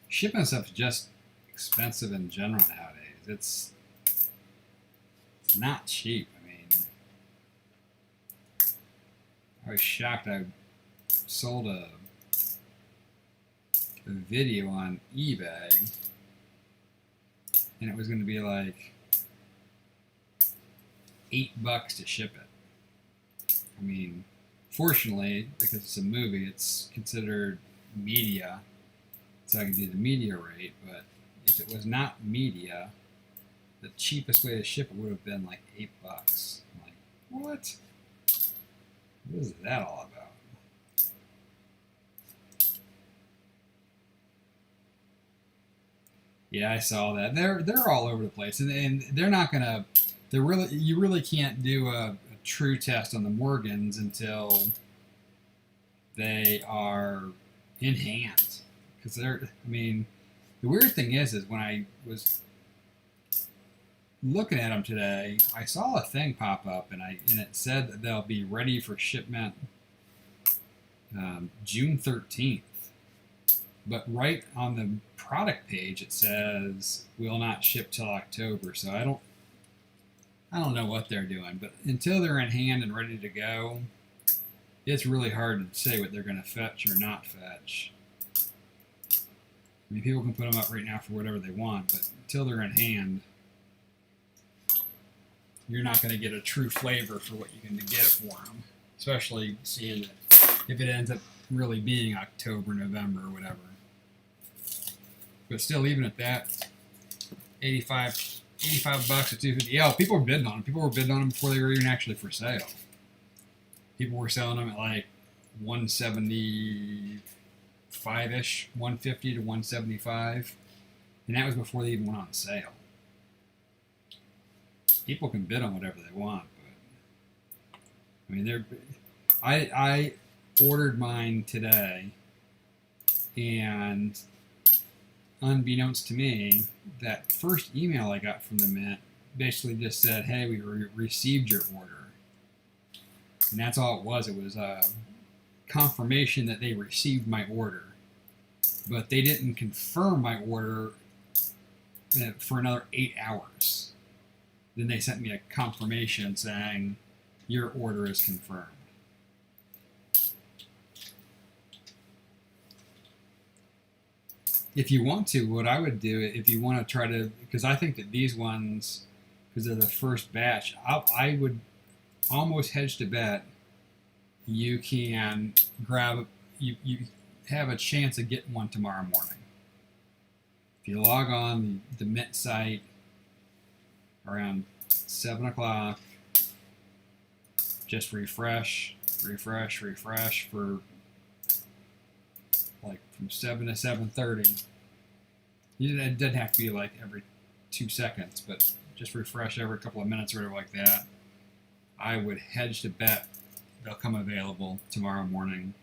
Shipping stuff is just expensive in general nowadays. It's not cheap. I mean, I was shocked. I sold a video on eBay, and it was going to be like $8 to ship it. I mean, fortunately, because it's a movie, it's considered media. So I can do the media rate, but if it was not media, the cheapest way to ship it would have been like $8. I'm like, what? What is that all about? Yeah, I saw that. They're all over the place, and they're not gonna. You really can't do a true test on the Morgans until they are in hand. Because I mean, the weird thing is when I was looking at them today, I saw a thing pop up, and it said that they'll be ready for shipment June 13th. But right on the product page, it says will not ship till October. So I don't know what they're doing, but until they're in hand and ready to go, it's really hard to say what they're going to fetch or not fetch. I mean, people can put them up right now for whatever they want, but until they're in hand, you're not going to get a true flavor for what you can get for them, especially seeing that if it ends up really being October, November, or whatever. But still, even at that, $85 or $250. Yeah, people were bidding on them. People were bidding on them before they were even actually for sale. People were selling them at like $175-ish, $150 to $175, and that was before they even went on sale. People can bid on whatever they want, but I mean, I ordered mine today, and unbeknownst to me, that first email I got from the Mint basically just said, "Hey, we received your order," and that's all it was. It was a confirmation that they received my order, but they didn't confirm my order for another 8 hours. Then they sent me a confirmation saying your order is confirmed. If you want to, what I would do, if you want to try to, because I think that these ones, because they're the first batch, I would almost hedge to bet you can grab, you have a chance of getting one tomorrow morning. If you log on the Mint site around 7 o'clock, just refresh for like from 7 to 7:30. It doesn't have to be like every 2 seconds, but just refresh every couple of minutes or whatever like that. I would hedge to bet they'll come available tomorrow morning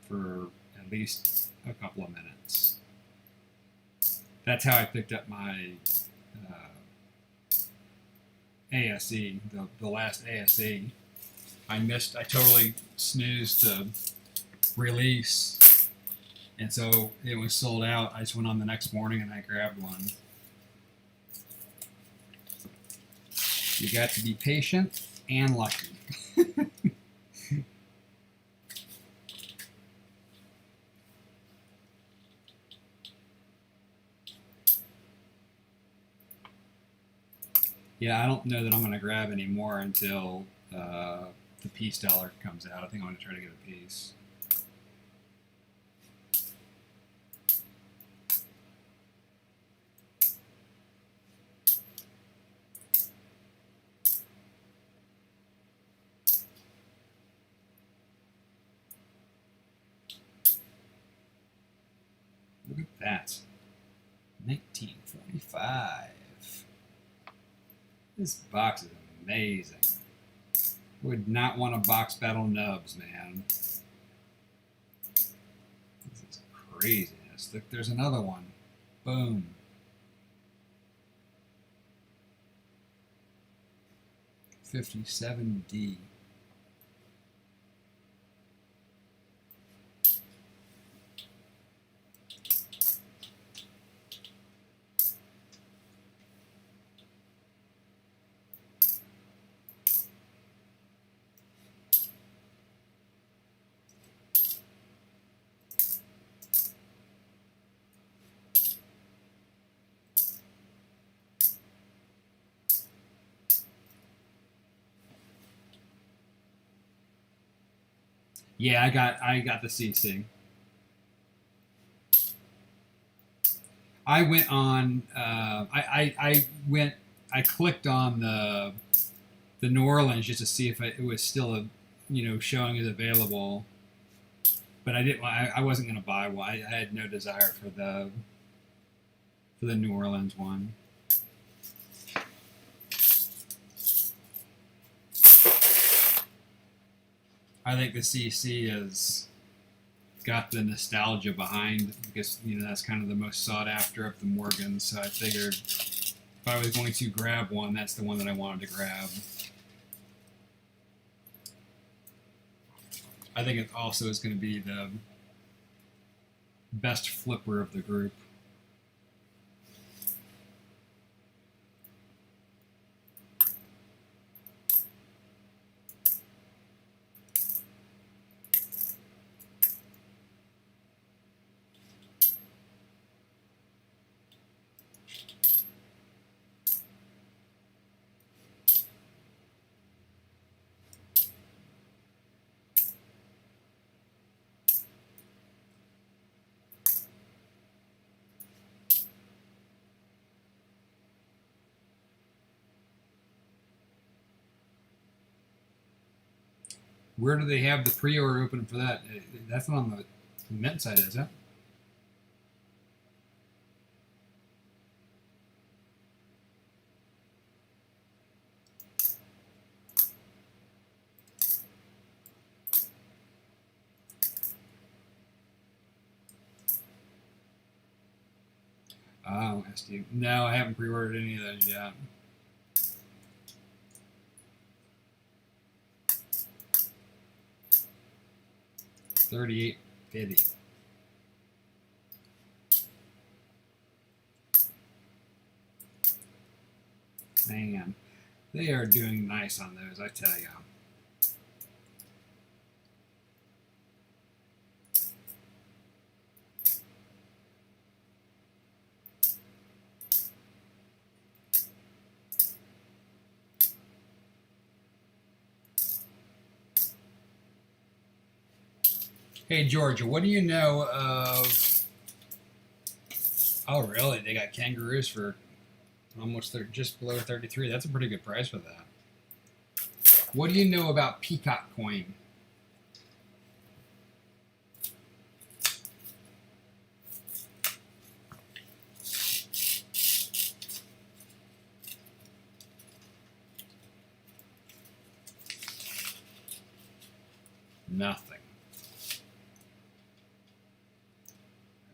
for at least a couple of minutes. That's how I picked up my ASE, the last ASE. I totally snoozed the release, and so it was sold out. I just went on the next morning and I grabbed one. You got to be patient and lucky. Yeah, I don't know that I'm going to grab any more until the peace dollar comes out. I think I'm going to try to get a piece. Look at that. 1945. This box is amazing. Would not want to box battle Nubbz, man. This is craziness. Look, there's another one. Boom. $57D. Yeah, I got the CC. I went on. I clicked on the New Orleans just to see if it was still showing as available. But I didn't. I wasn't going to buy one. I had no desire for the New Orleans one. I think the CC has got the nostalgia behind, because that's kind of the most sought after of the Morgans. So I figured if I was going to grab one, that's the one that I wanted to grab. I think it also is going to be the best flipper of the group. Where do they have the pre-order open for that? That's not on the Mint site, is it? Oh, SD. No, I haven't pre-ordered any of those yet. $38.50. Man, they are doing nice on those, I tell you. Hey, Georgia, what do you know of... Oh, really? They got kangaroos for almost just below 33. That's a pretty good price for that. What do you know about Peacock Coin? Nothing.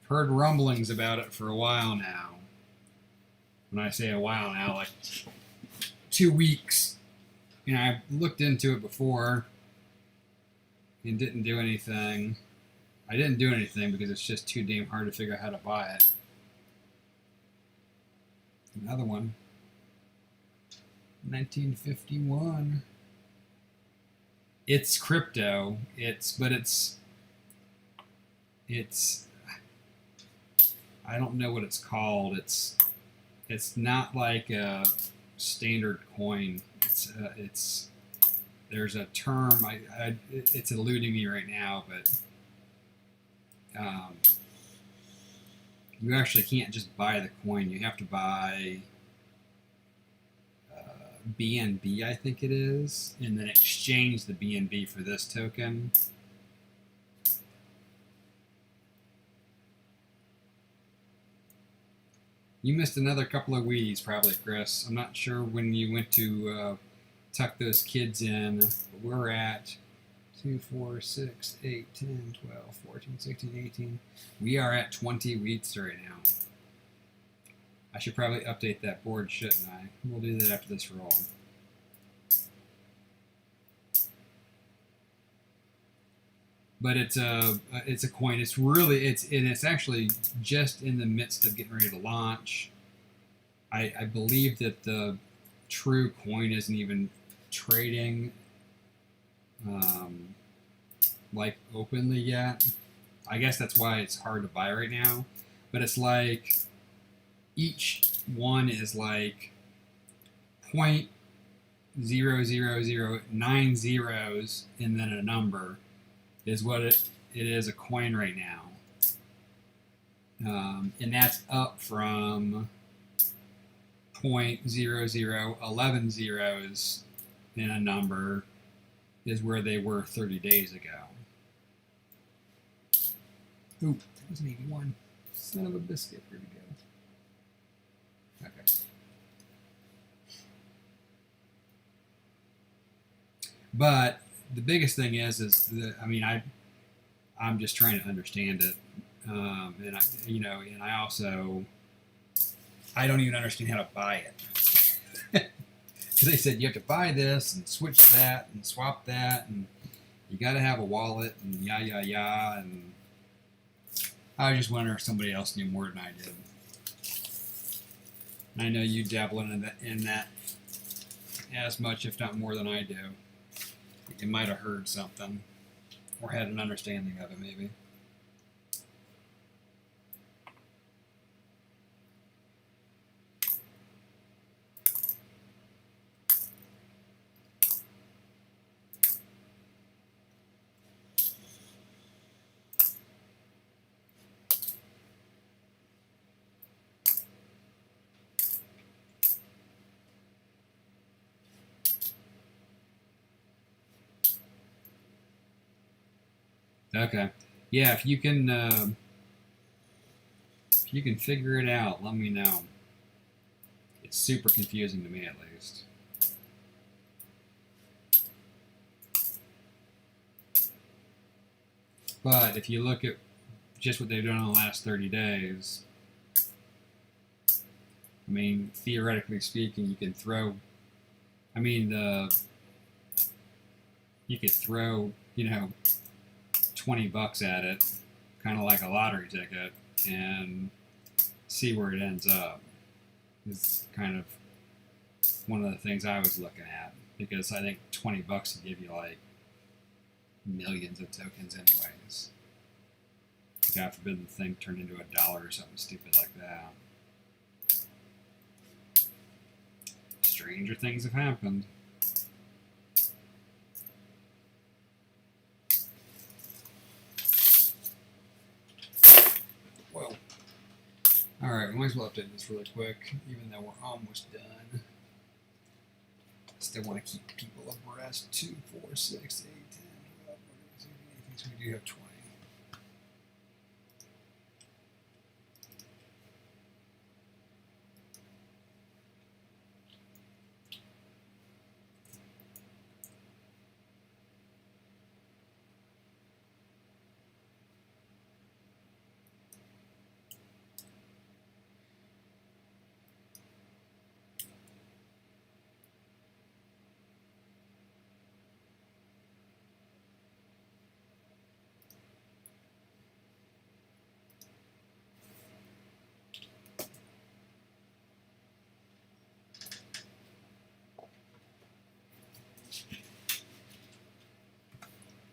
I've heard rumblings about it for a while now. When I say a while now, like 2 weeks. You know, I looked into it before and didn't do anything. I didn't do anything because it's just too damn hard to figure out how to buy it. Another one. 1951. It's crypto. It's I don't know what it's called. It's not like a standard coin. It's there's a term. It's eluding me right now, but you actually can't just buy the coin. You have to buy BNB, I think it is, and then exchange the BNB for this token. You missed another couple of Wheaties, probably, Chris. I'm not sure when you went to tuck those kids in, but we're at 2, 4, 6, 8, 10, 12, 14, 16, 18. We are at 20 wheats right now. I should probably update that board, shouldn't I? We'll do that after this roll. But it's a coin. It's actually just in the midst of getting ready to launch. I believe that the true coin isn't even trading like openly yet. I guess that's why it's hard to buy right now. But it's like each one is like 0.00009 zeros and then a number is what it is a coin right now. And that's up from 0.0011 zeros in a number is where they were 30 days ago. Ooh, that was an 81. Son of a biscuit. Where'd it go? Okay. But the biggest thing is that, I mean, I'm just trying to understand it, and I don't even understand how to buy it. Because they said you have to buy this and switch that and swap that, and you got to have a wallet and yah, and I just wonder if somebody else knew more than I did. I know you dabble in that as much, if not more than I do. You might have heard something or had an understanding of it, maybe. Okay. Yeah, if you can figure it out, let me know. It's super confusing to me, at least. But if you look at just what they've done in the last 30 days, I mean, theoretically speaking, you can throw. I mean, you could throw, you know, $20 at it, kind of like a lottery ticket, and see where it ends up. Is kind of one of the things I was looking at, because I think $20 would give you like millions of tokens anyways. God forbid the thing turned into $1 or something stupid like that. Stranger things have happened. Whoa. Alright, we might as well update this really quick, even though we're almost done. Still want to keep people abreast. 2, 4, 6, 8, 10, 12, 13, 14, 15, 16, we do have 20.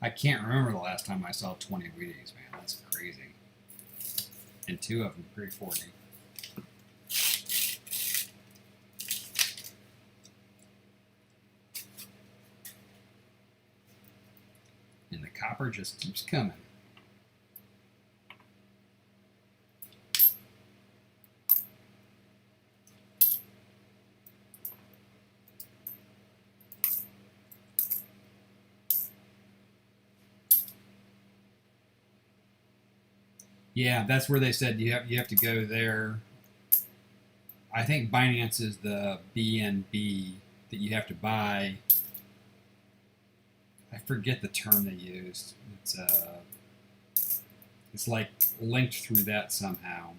I can't remember the last time I saw 20 Wheaties, man. That's crazy. And 2 of them pre-40. And the copper just keeps coming. Yeah, that's where they said you have to go there. I think Binance is the BNB that you have to buy. I forget the term they used. It's like linked through that somehow.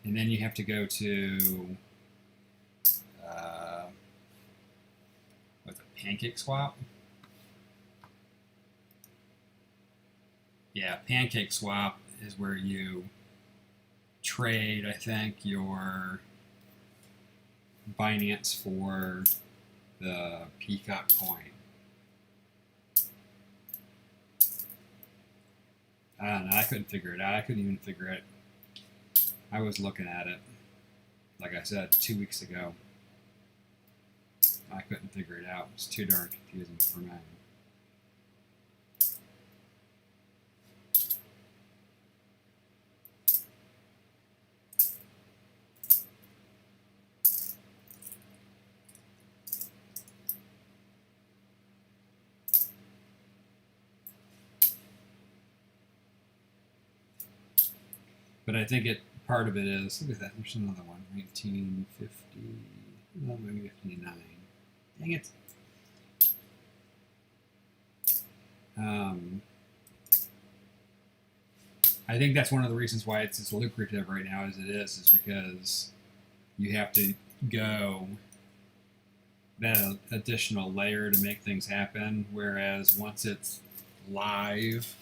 And then you have to go to what's it, Pancake Swap? Yeah, Pancake Swap is where you trade, I think, your Binance for the Peacock coin. I don't know, I couldn't figure it out. I couldn't even figure it. I was looking at it, like I said, 2 weeks ago. I couldn't figure it out. It's too darn confusing for me. But I think part of it is, look at that, there's another one, 1950, well, maybe 59. Dang it. I think that's one of the reasons why it's as lucrative right now as it is because you have to go that additional layer to make things happen, whereas once it's live,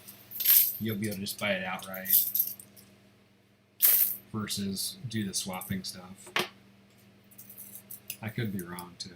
you'll be able to just buy it outright versus do the swapping stuff. I could be wrong too.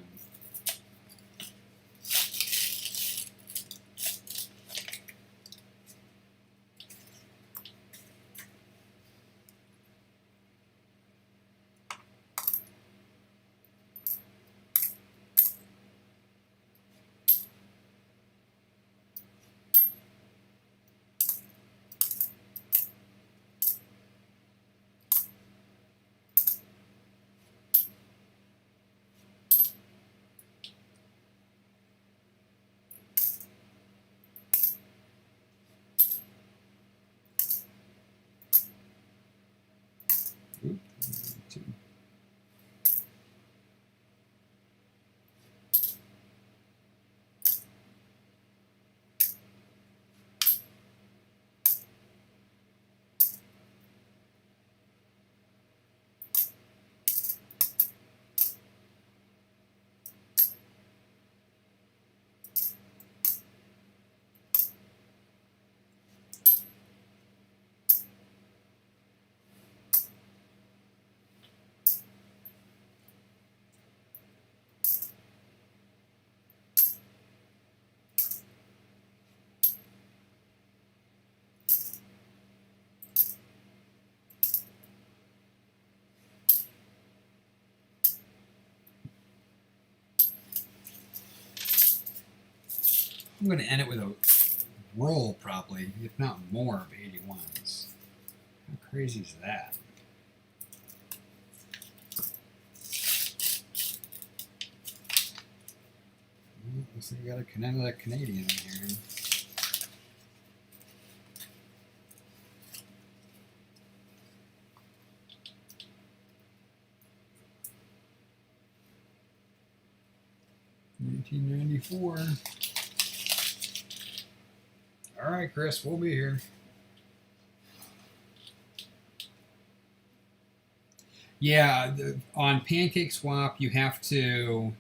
going to end it with a roll, probably, if not more, of 81s. How crazy is that? Well, looks like we got another Canadian in here. $19.94. All right, Chris, we'll be here. Yeah, on Pancake Swap, you have to.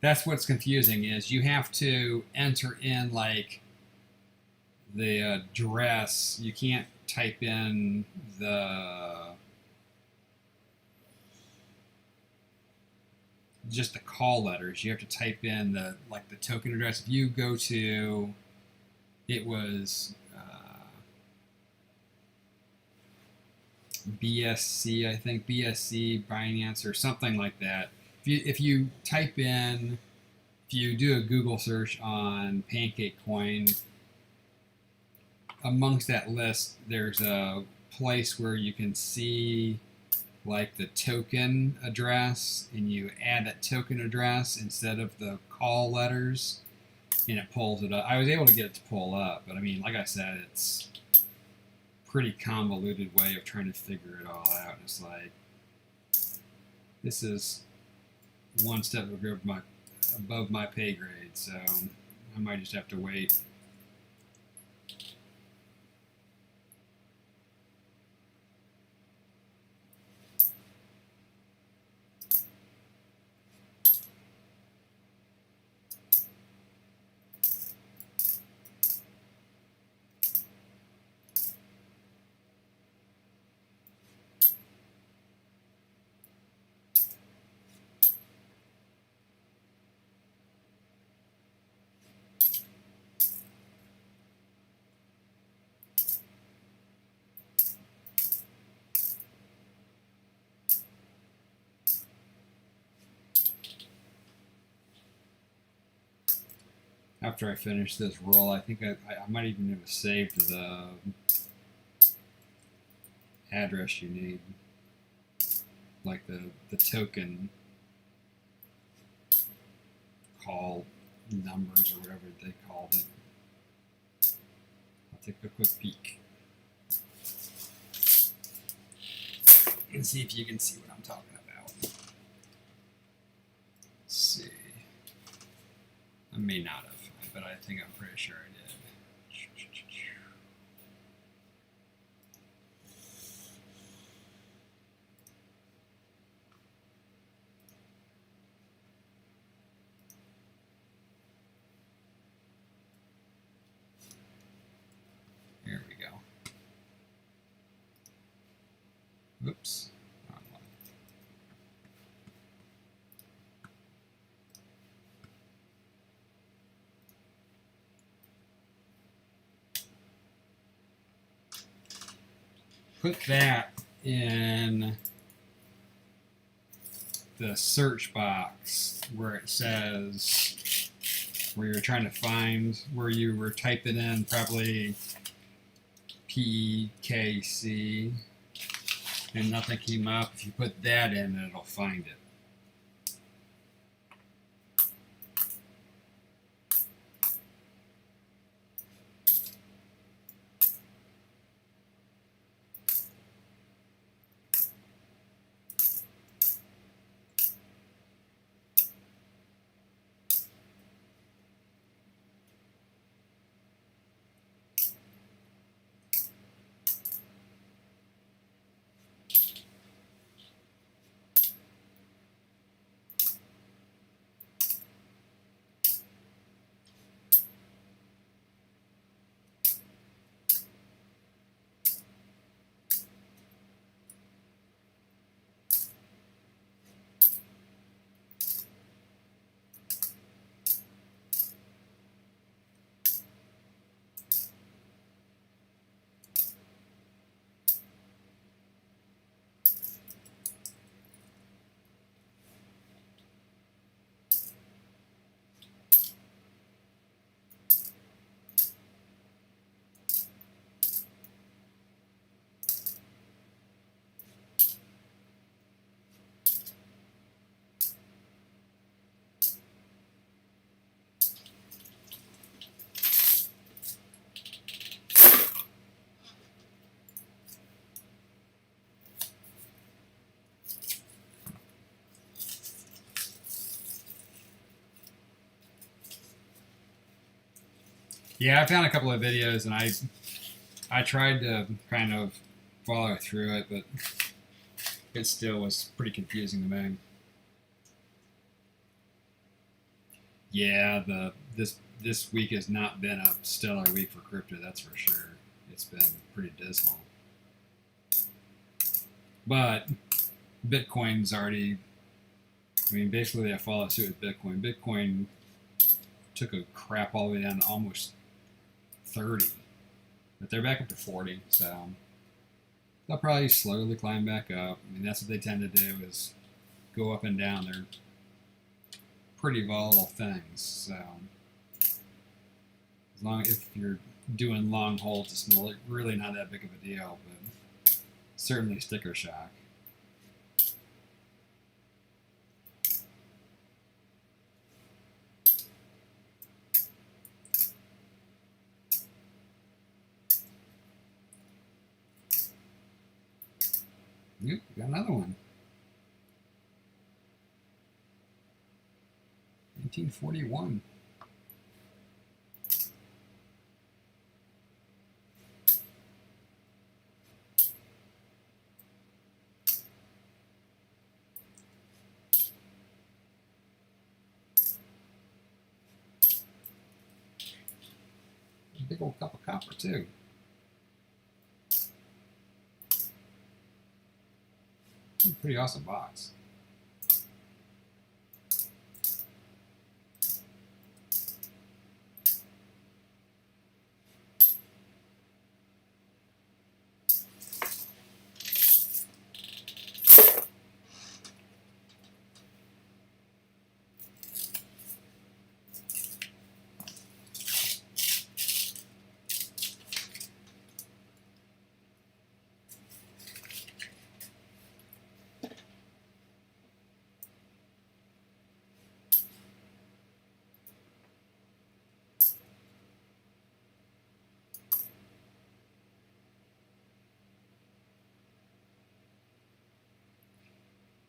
That's what's confusing is you have to enter in like the address. You can't type in just the call letters. You have to type in the token address. If you go to, it was BSC, I think BSC Binance or something like that. If you type in, if you do a Google search on Pancake Coin, amongst that list, there's a place where you can see like the token address, and you add that token address instead of the call letters, and it pulls it up. I was able to get it to pull up, but I mean, like I said, it's a pretty convoluted way of trying to figure it all out. It's like, this is one step above my pay grade, so I might just have to wait. After I finish this roll, I think I might even have saved the address you need, like the token call numbers or whatever they called it. I'll take a quick peek and see if you can see what I'm talking about. Let's see. I may not have, but I think I'm pretty sure I did. There we go. Oops. Wrong one. Put that in the search box where it says, where you're trying to find, where you were typing in probably PKC and nothing came up. If you put that in, it'll find it. Yeah, I found a couple of videos and I tried to kind of follow through it, but it still was pretty confusing to me. Yeah, this week has not been a stellar week for crypto, that's for sure. It's been pretty dismal. But Bitcoin's already, I mean, basically they follow suit with Bitcoin. Bitcoin took a crap all the way down to almost 30, but they're back up to 40, so they'll probably slowly climb back up. I mean, that's what they tend to do, is go up and down. They're pretty volatile things, so as long if you're doing long holds, it's really not that big of a deal, but certainly sticker shock. Yep, got another one. 1941. Big old cup of copper too. Pretty awesome box.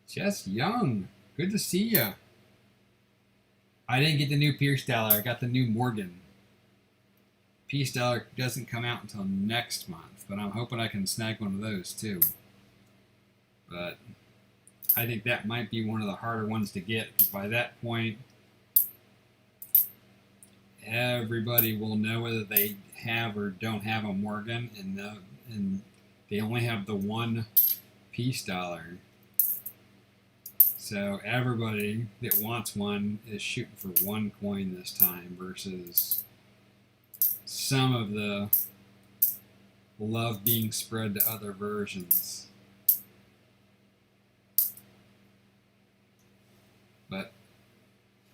Jess Young, good to see ya. I didn't get the new Pierce Dollar. I got the new Morgan. Peace Dollar doesn't come out until next month, but I'm hoping I can snag one of those too. But I think that might be one of the harder ones to get, because by that point, everybody will know whether they have or don't have a Morgan, and they only have the one Peace Dollar. So everybody that wants one is shooting for one coin this time, versus some of the love being spread to other versions. But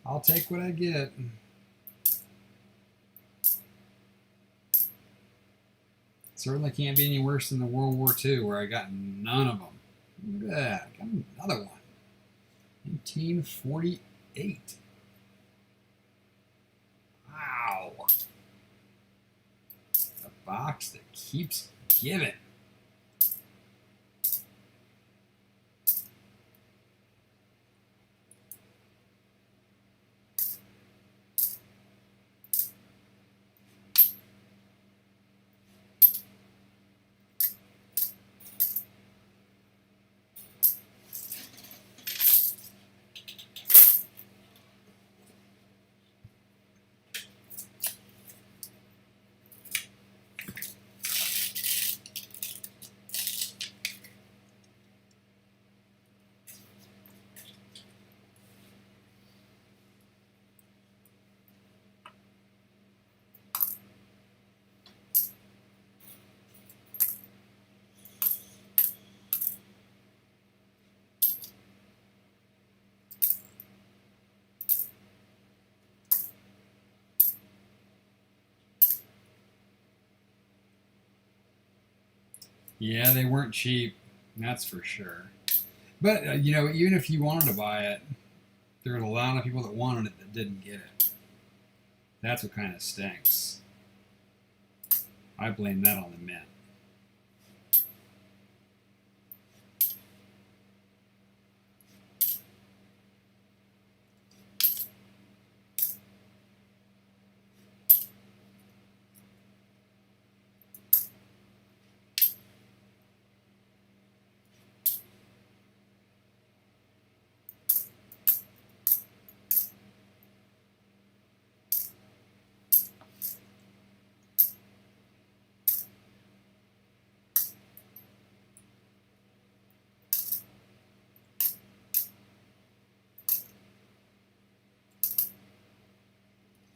I'll take what I get. Certainly can't be any worse than the World War II, where I got none of them. Look at that, I got another one. 1948. Wow. The box that keeps giving. Yeah, they weren't cheap, that's for sure. But, you know, even if you wanted to buy it, there were a lot of people that wanted it that didn't get it. That's what kind of stinks. I blame that on the mint.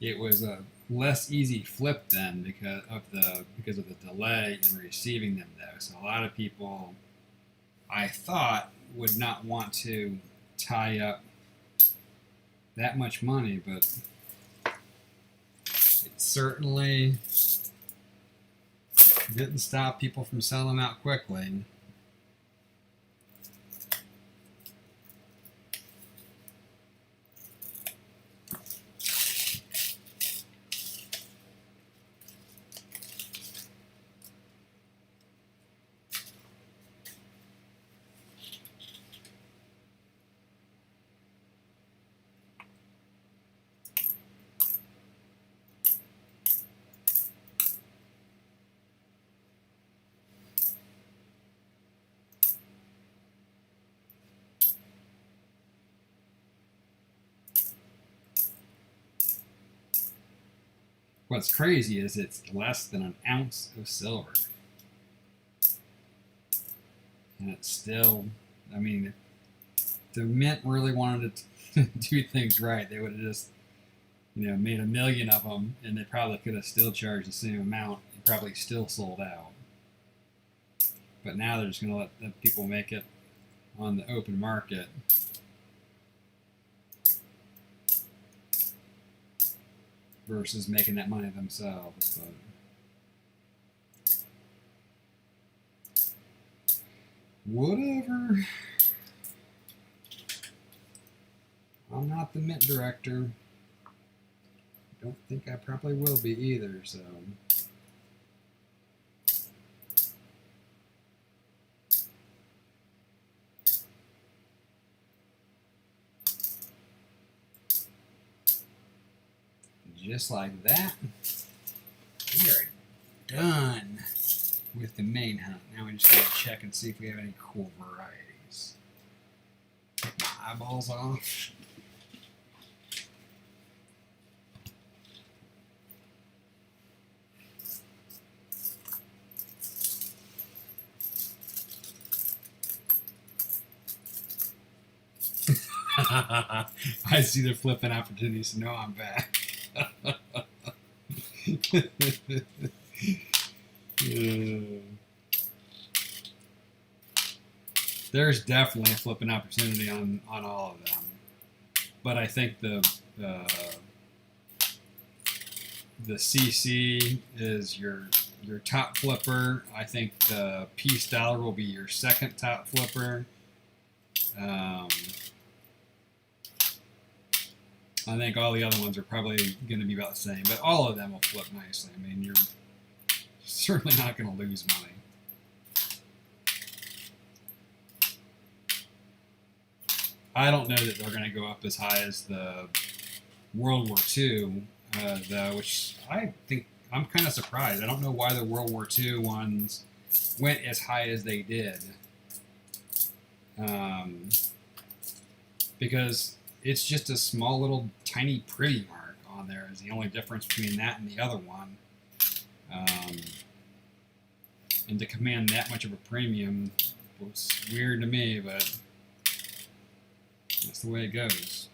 it was a less easy flip then because of the delay in receiving them though. So a lot of people, I thought, would not want to tie up that much money, but it certainly didn't stop people from selling them out quickly. What's crazy is it's less than an ounce of silver. And it's still, I mean, if the mint really wanted to do things right, they would have just, made 1 million of them, and they probably could have still charged the same amount and probably still sold out. But now they're just going to let people make it on the open market. Versus making that money themselves. But whatever. I'm not the mint director. Don't think I probably will be either, so. Just like that, we are done with the main hunt. Now we just gotta check and see if we have any cool varieties. Take my eyeballs off. I see the flipping opportunities to know I'm back. There's definitely a flipping opportunity on all of them, but I think the CC is your top flipper. I think the Peace Dollar will be your second top flipper. I think all the other ones are probably going to be about the same, but all of them will flip nicely. I mean, you're certainly not going to lose money. I don't know that they're going to go up as high as the World War II, though, which I think I'm kind of surprised. I don't know why the World War II ones went as high as they did. Because it's just a small little tiny pretty mark on there is the only difference between that and the other one. And to command that much of a premium was weird to me, but that's the way it goes.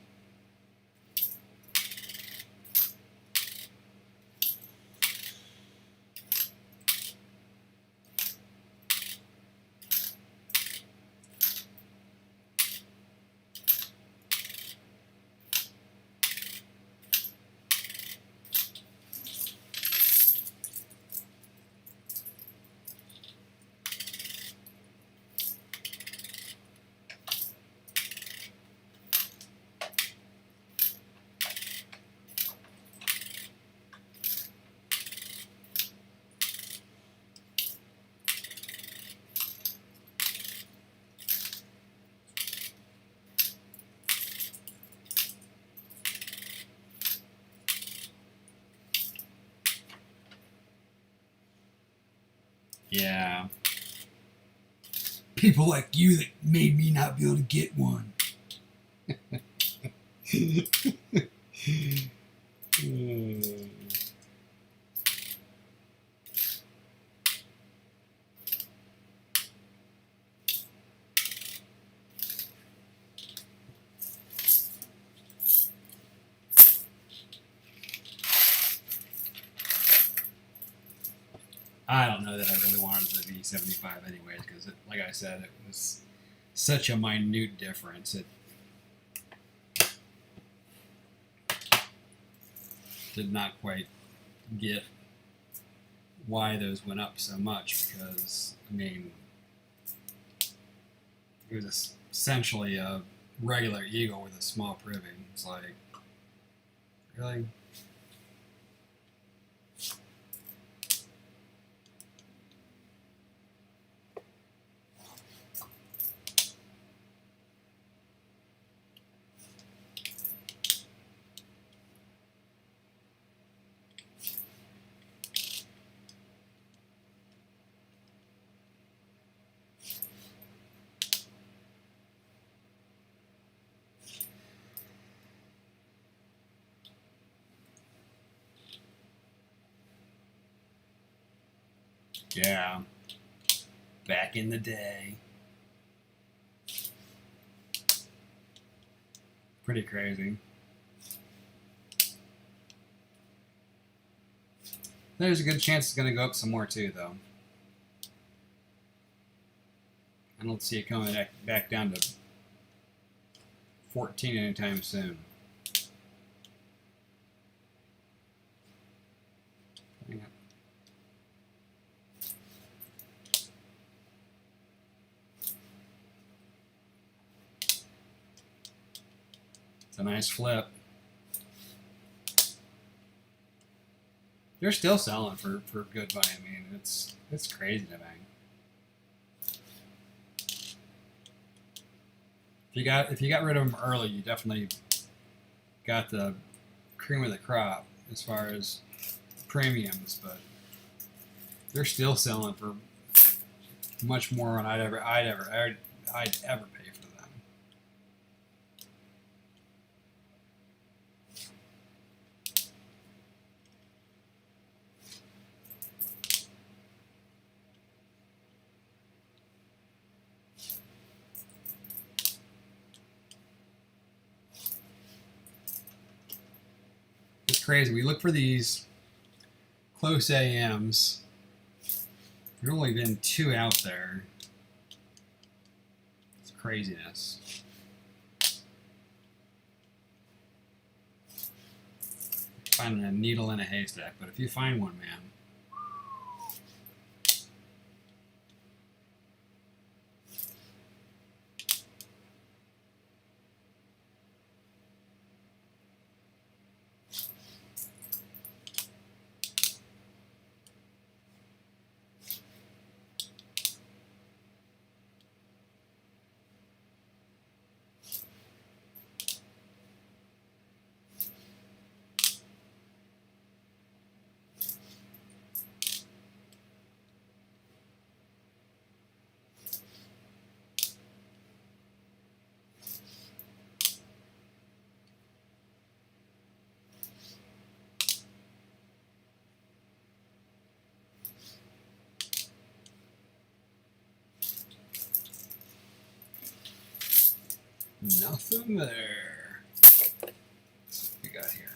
Yeah. People like you that made me not be able to get one. I don't know that I really wanted it to be 75 anyways, because like I said, it was such a minute difference. It did not quite get why those went up so much, because, I mean, it was essentially a regular eagle with a small privy. It's like, really? Yeah, back in the day. Pretty crazy. There's a good chance it's going to go up some more too, though. I don't see it coming back down to 14 anytime soon. It's a nice flip. They're still selling for good money. I mean, it's crazy to me. If you got rid of them early, you definitely got the cream of the crop as far as premiums, but they're still selling for much more than I'd ever pay for them. It's crazy. We look for these close AMs. There's only been 2 out there. It's craziness. Finding a needle in a haystack, but if you find one, man. Nothing there. Let's see what we got here.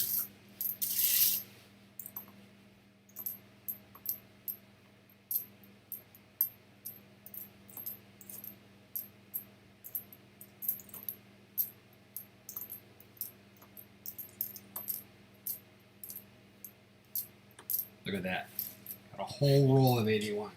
Look at that. Got a whole roll of 81s.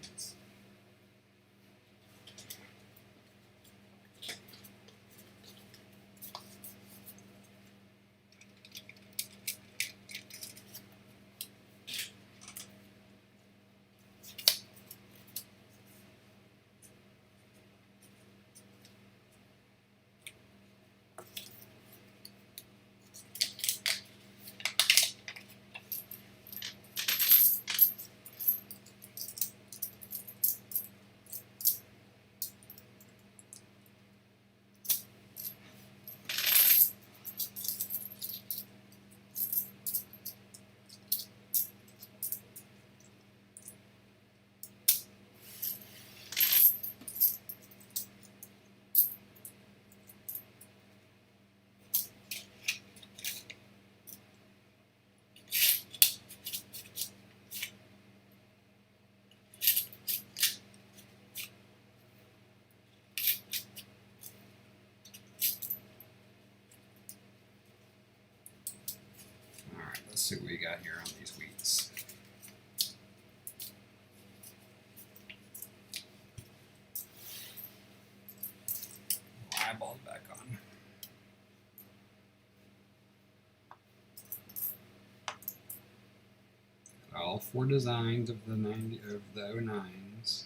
see what we got here on these wheats. Eyeballs back on. Got all 4 designs of the 09s.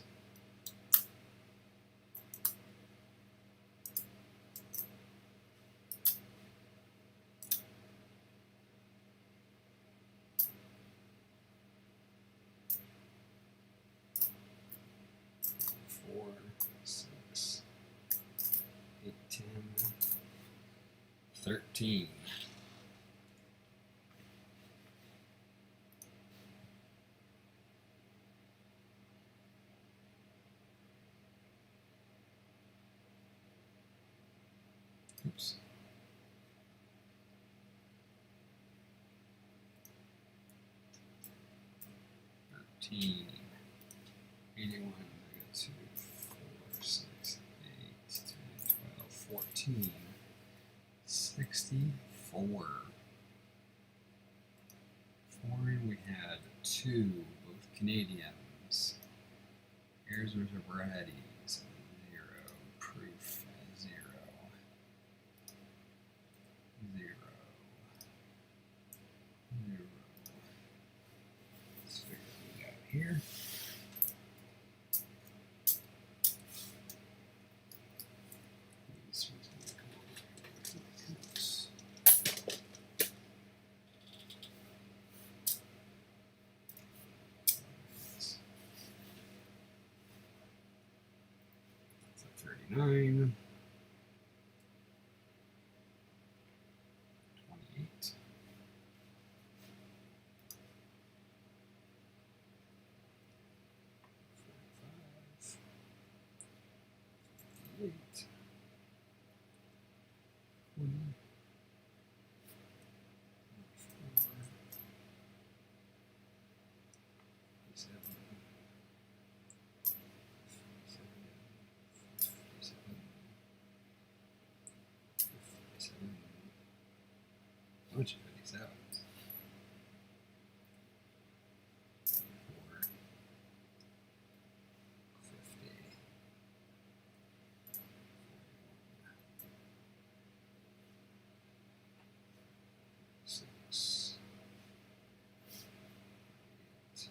Eight, 10, 13. Oops. 13. 81. I got 2, 4, 6, 8, 10, 12, 14. 64. Foreign, we had 2, both Canadians. Here's our varieties. 0. Proof 0. 0. 0. Let's figure what we got here. So 39. 28. 45. 58. 40. 57. Bunch of 57s. 4, 50, 6, 8.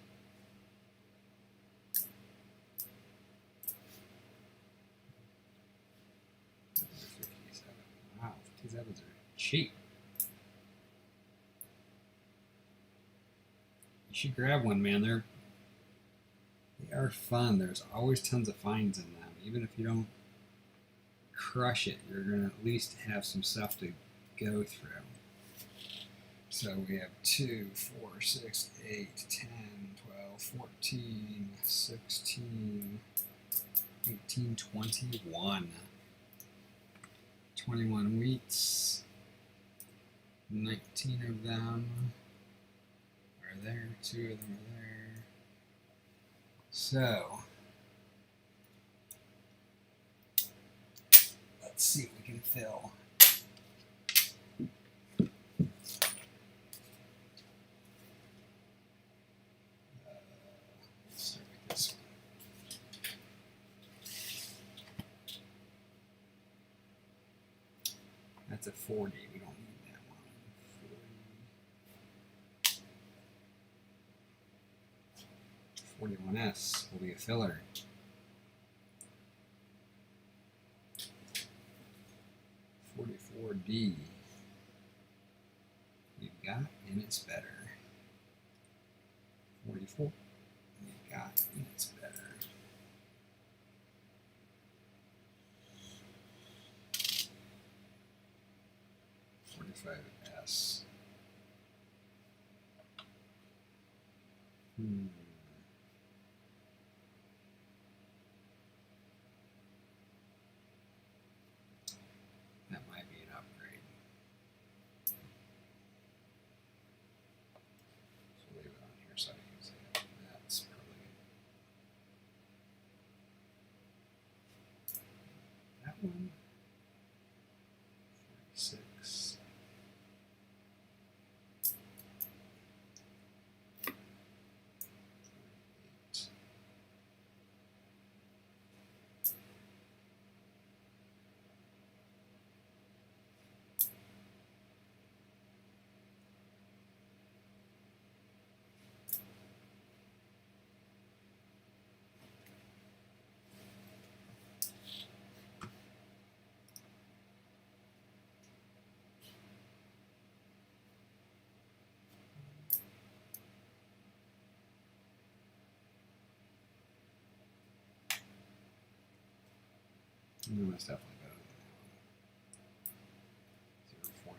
Another 57. Wow, 57s are cheap. You should grab one, man. They are fun. There's always tons of finds in them. Even if you don't crush it, you're going to at least have some stuff to go through. So we have 2, 4, 6, 8, 10, 12, 14, 16, 18, 21. 21 wheats. 19 of them are there. 2 of them are there. So let's see what we can fill. Let's start with this one. That's a 40. We don't need that one. 40. 41S will be a filler. 44D. We've got, and it's better. 44. We've got, and it's better. 45S. That might be an upgrade. So leave it on here so I can say that's probably that one. 46. No, it's definitely better than that one.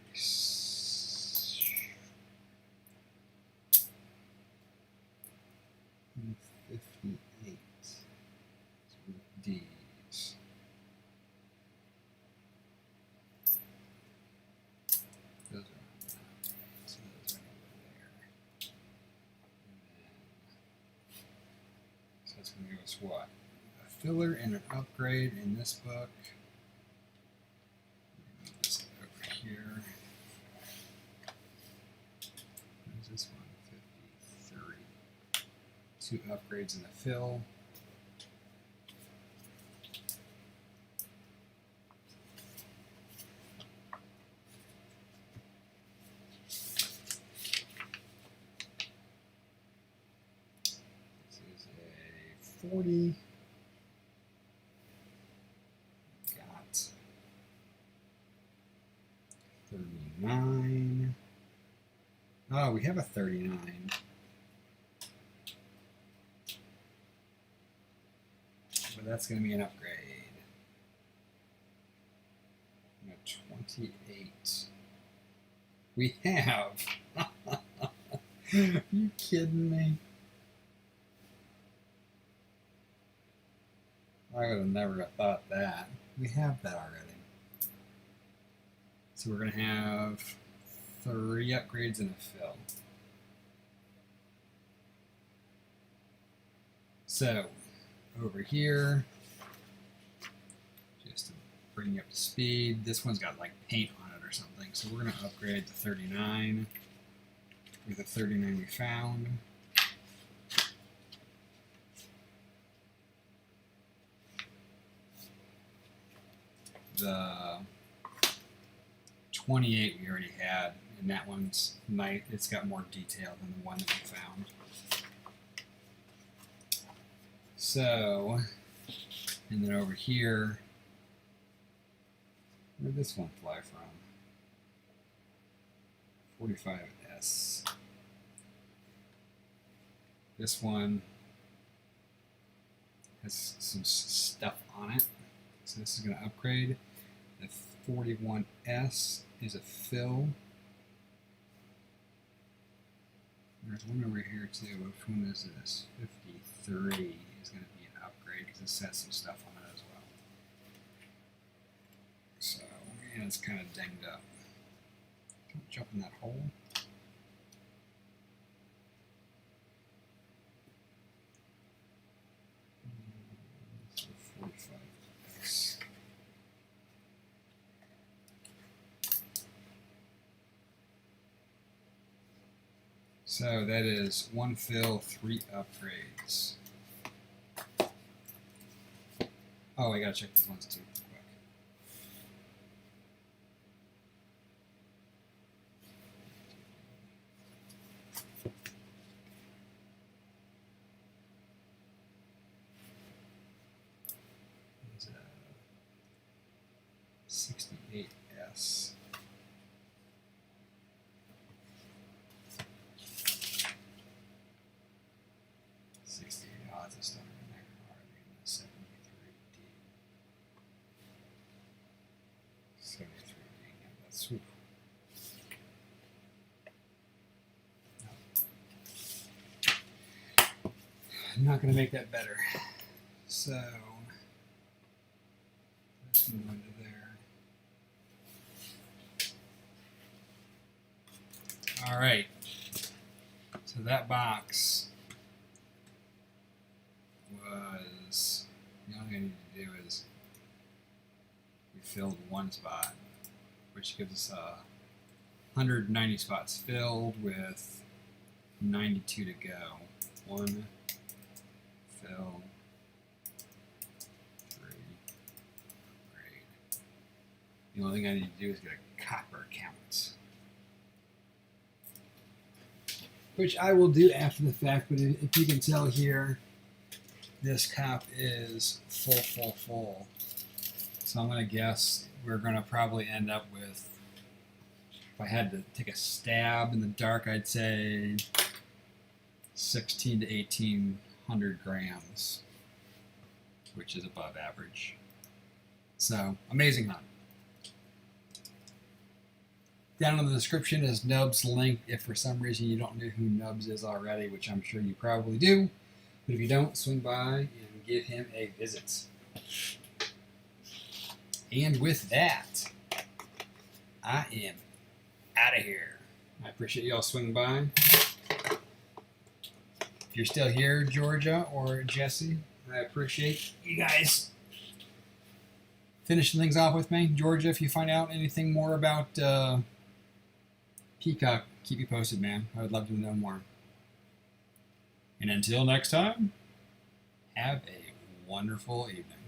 0.58. With D's. Those are so those are over there. So that's going to give us what? A filler and an upgrade in this book. Move this over here. Where's this one? 53. 2 upgrades in the fill. This is a 40. Got 39. Oh, we have a 39. But that's going to be an upgrade. And a 28. We have. Are you kidding me? I would have never thought that. We have that already. So we're going to have 3 upgrades and a fill. So over here, just to bring you up to speed, this one's got like paint on it or something. So we're going to upgrade to 39 with the 39 we found. The 28 we already had, and that one's nice. It's got more detail than the one that we found. So, and then over here, where did this one fly from? 45S. This one has some stuff on it, so this is going to upgrade. The 41S is a fill. There's one over here too. Which one is this? 53 is going to be an upgrade because it has some stuff on it as well. So, and it's kind of dinged up. Don't jump in that hole. So 45S. So that is 1 fill, 3 upgrades. Oh, I gotta check these ones too quick. There's a 68S. Odds of stuff in there are the 73D. 73D, yeah, that's swoop. No. I'm not going to make that better. So, that's going to go into there. All right. So that box was, the only thing I need to do is we filled 1 spot, which gives us 190 spots filled with 92 to go. 1 fill, 3 upgrade. The only thing I need to do is get a copper count, which I will do after the fact, but if you can tell here, this cup is full. So I'm going to guess we're going to probably end up with, if I had to take a stab in the dark, I'd say 16 to 1800 grams, which is above average. So, amazing hunt. Down in the description is Nubbz link if for some reason you don't know who Nubbz is already, which I'm sure you probably do. But if you don't, swing by and give him a visit. And with that, I am out of here. I appreciate y'all swinging by. If you're still here, Georgia or Jesse, I appreciate you guys finishing things off with me. Georgia, if you find out anything more about Peacock, keep me posted, man. I would love to know more. And until next time, have a wonderful evening.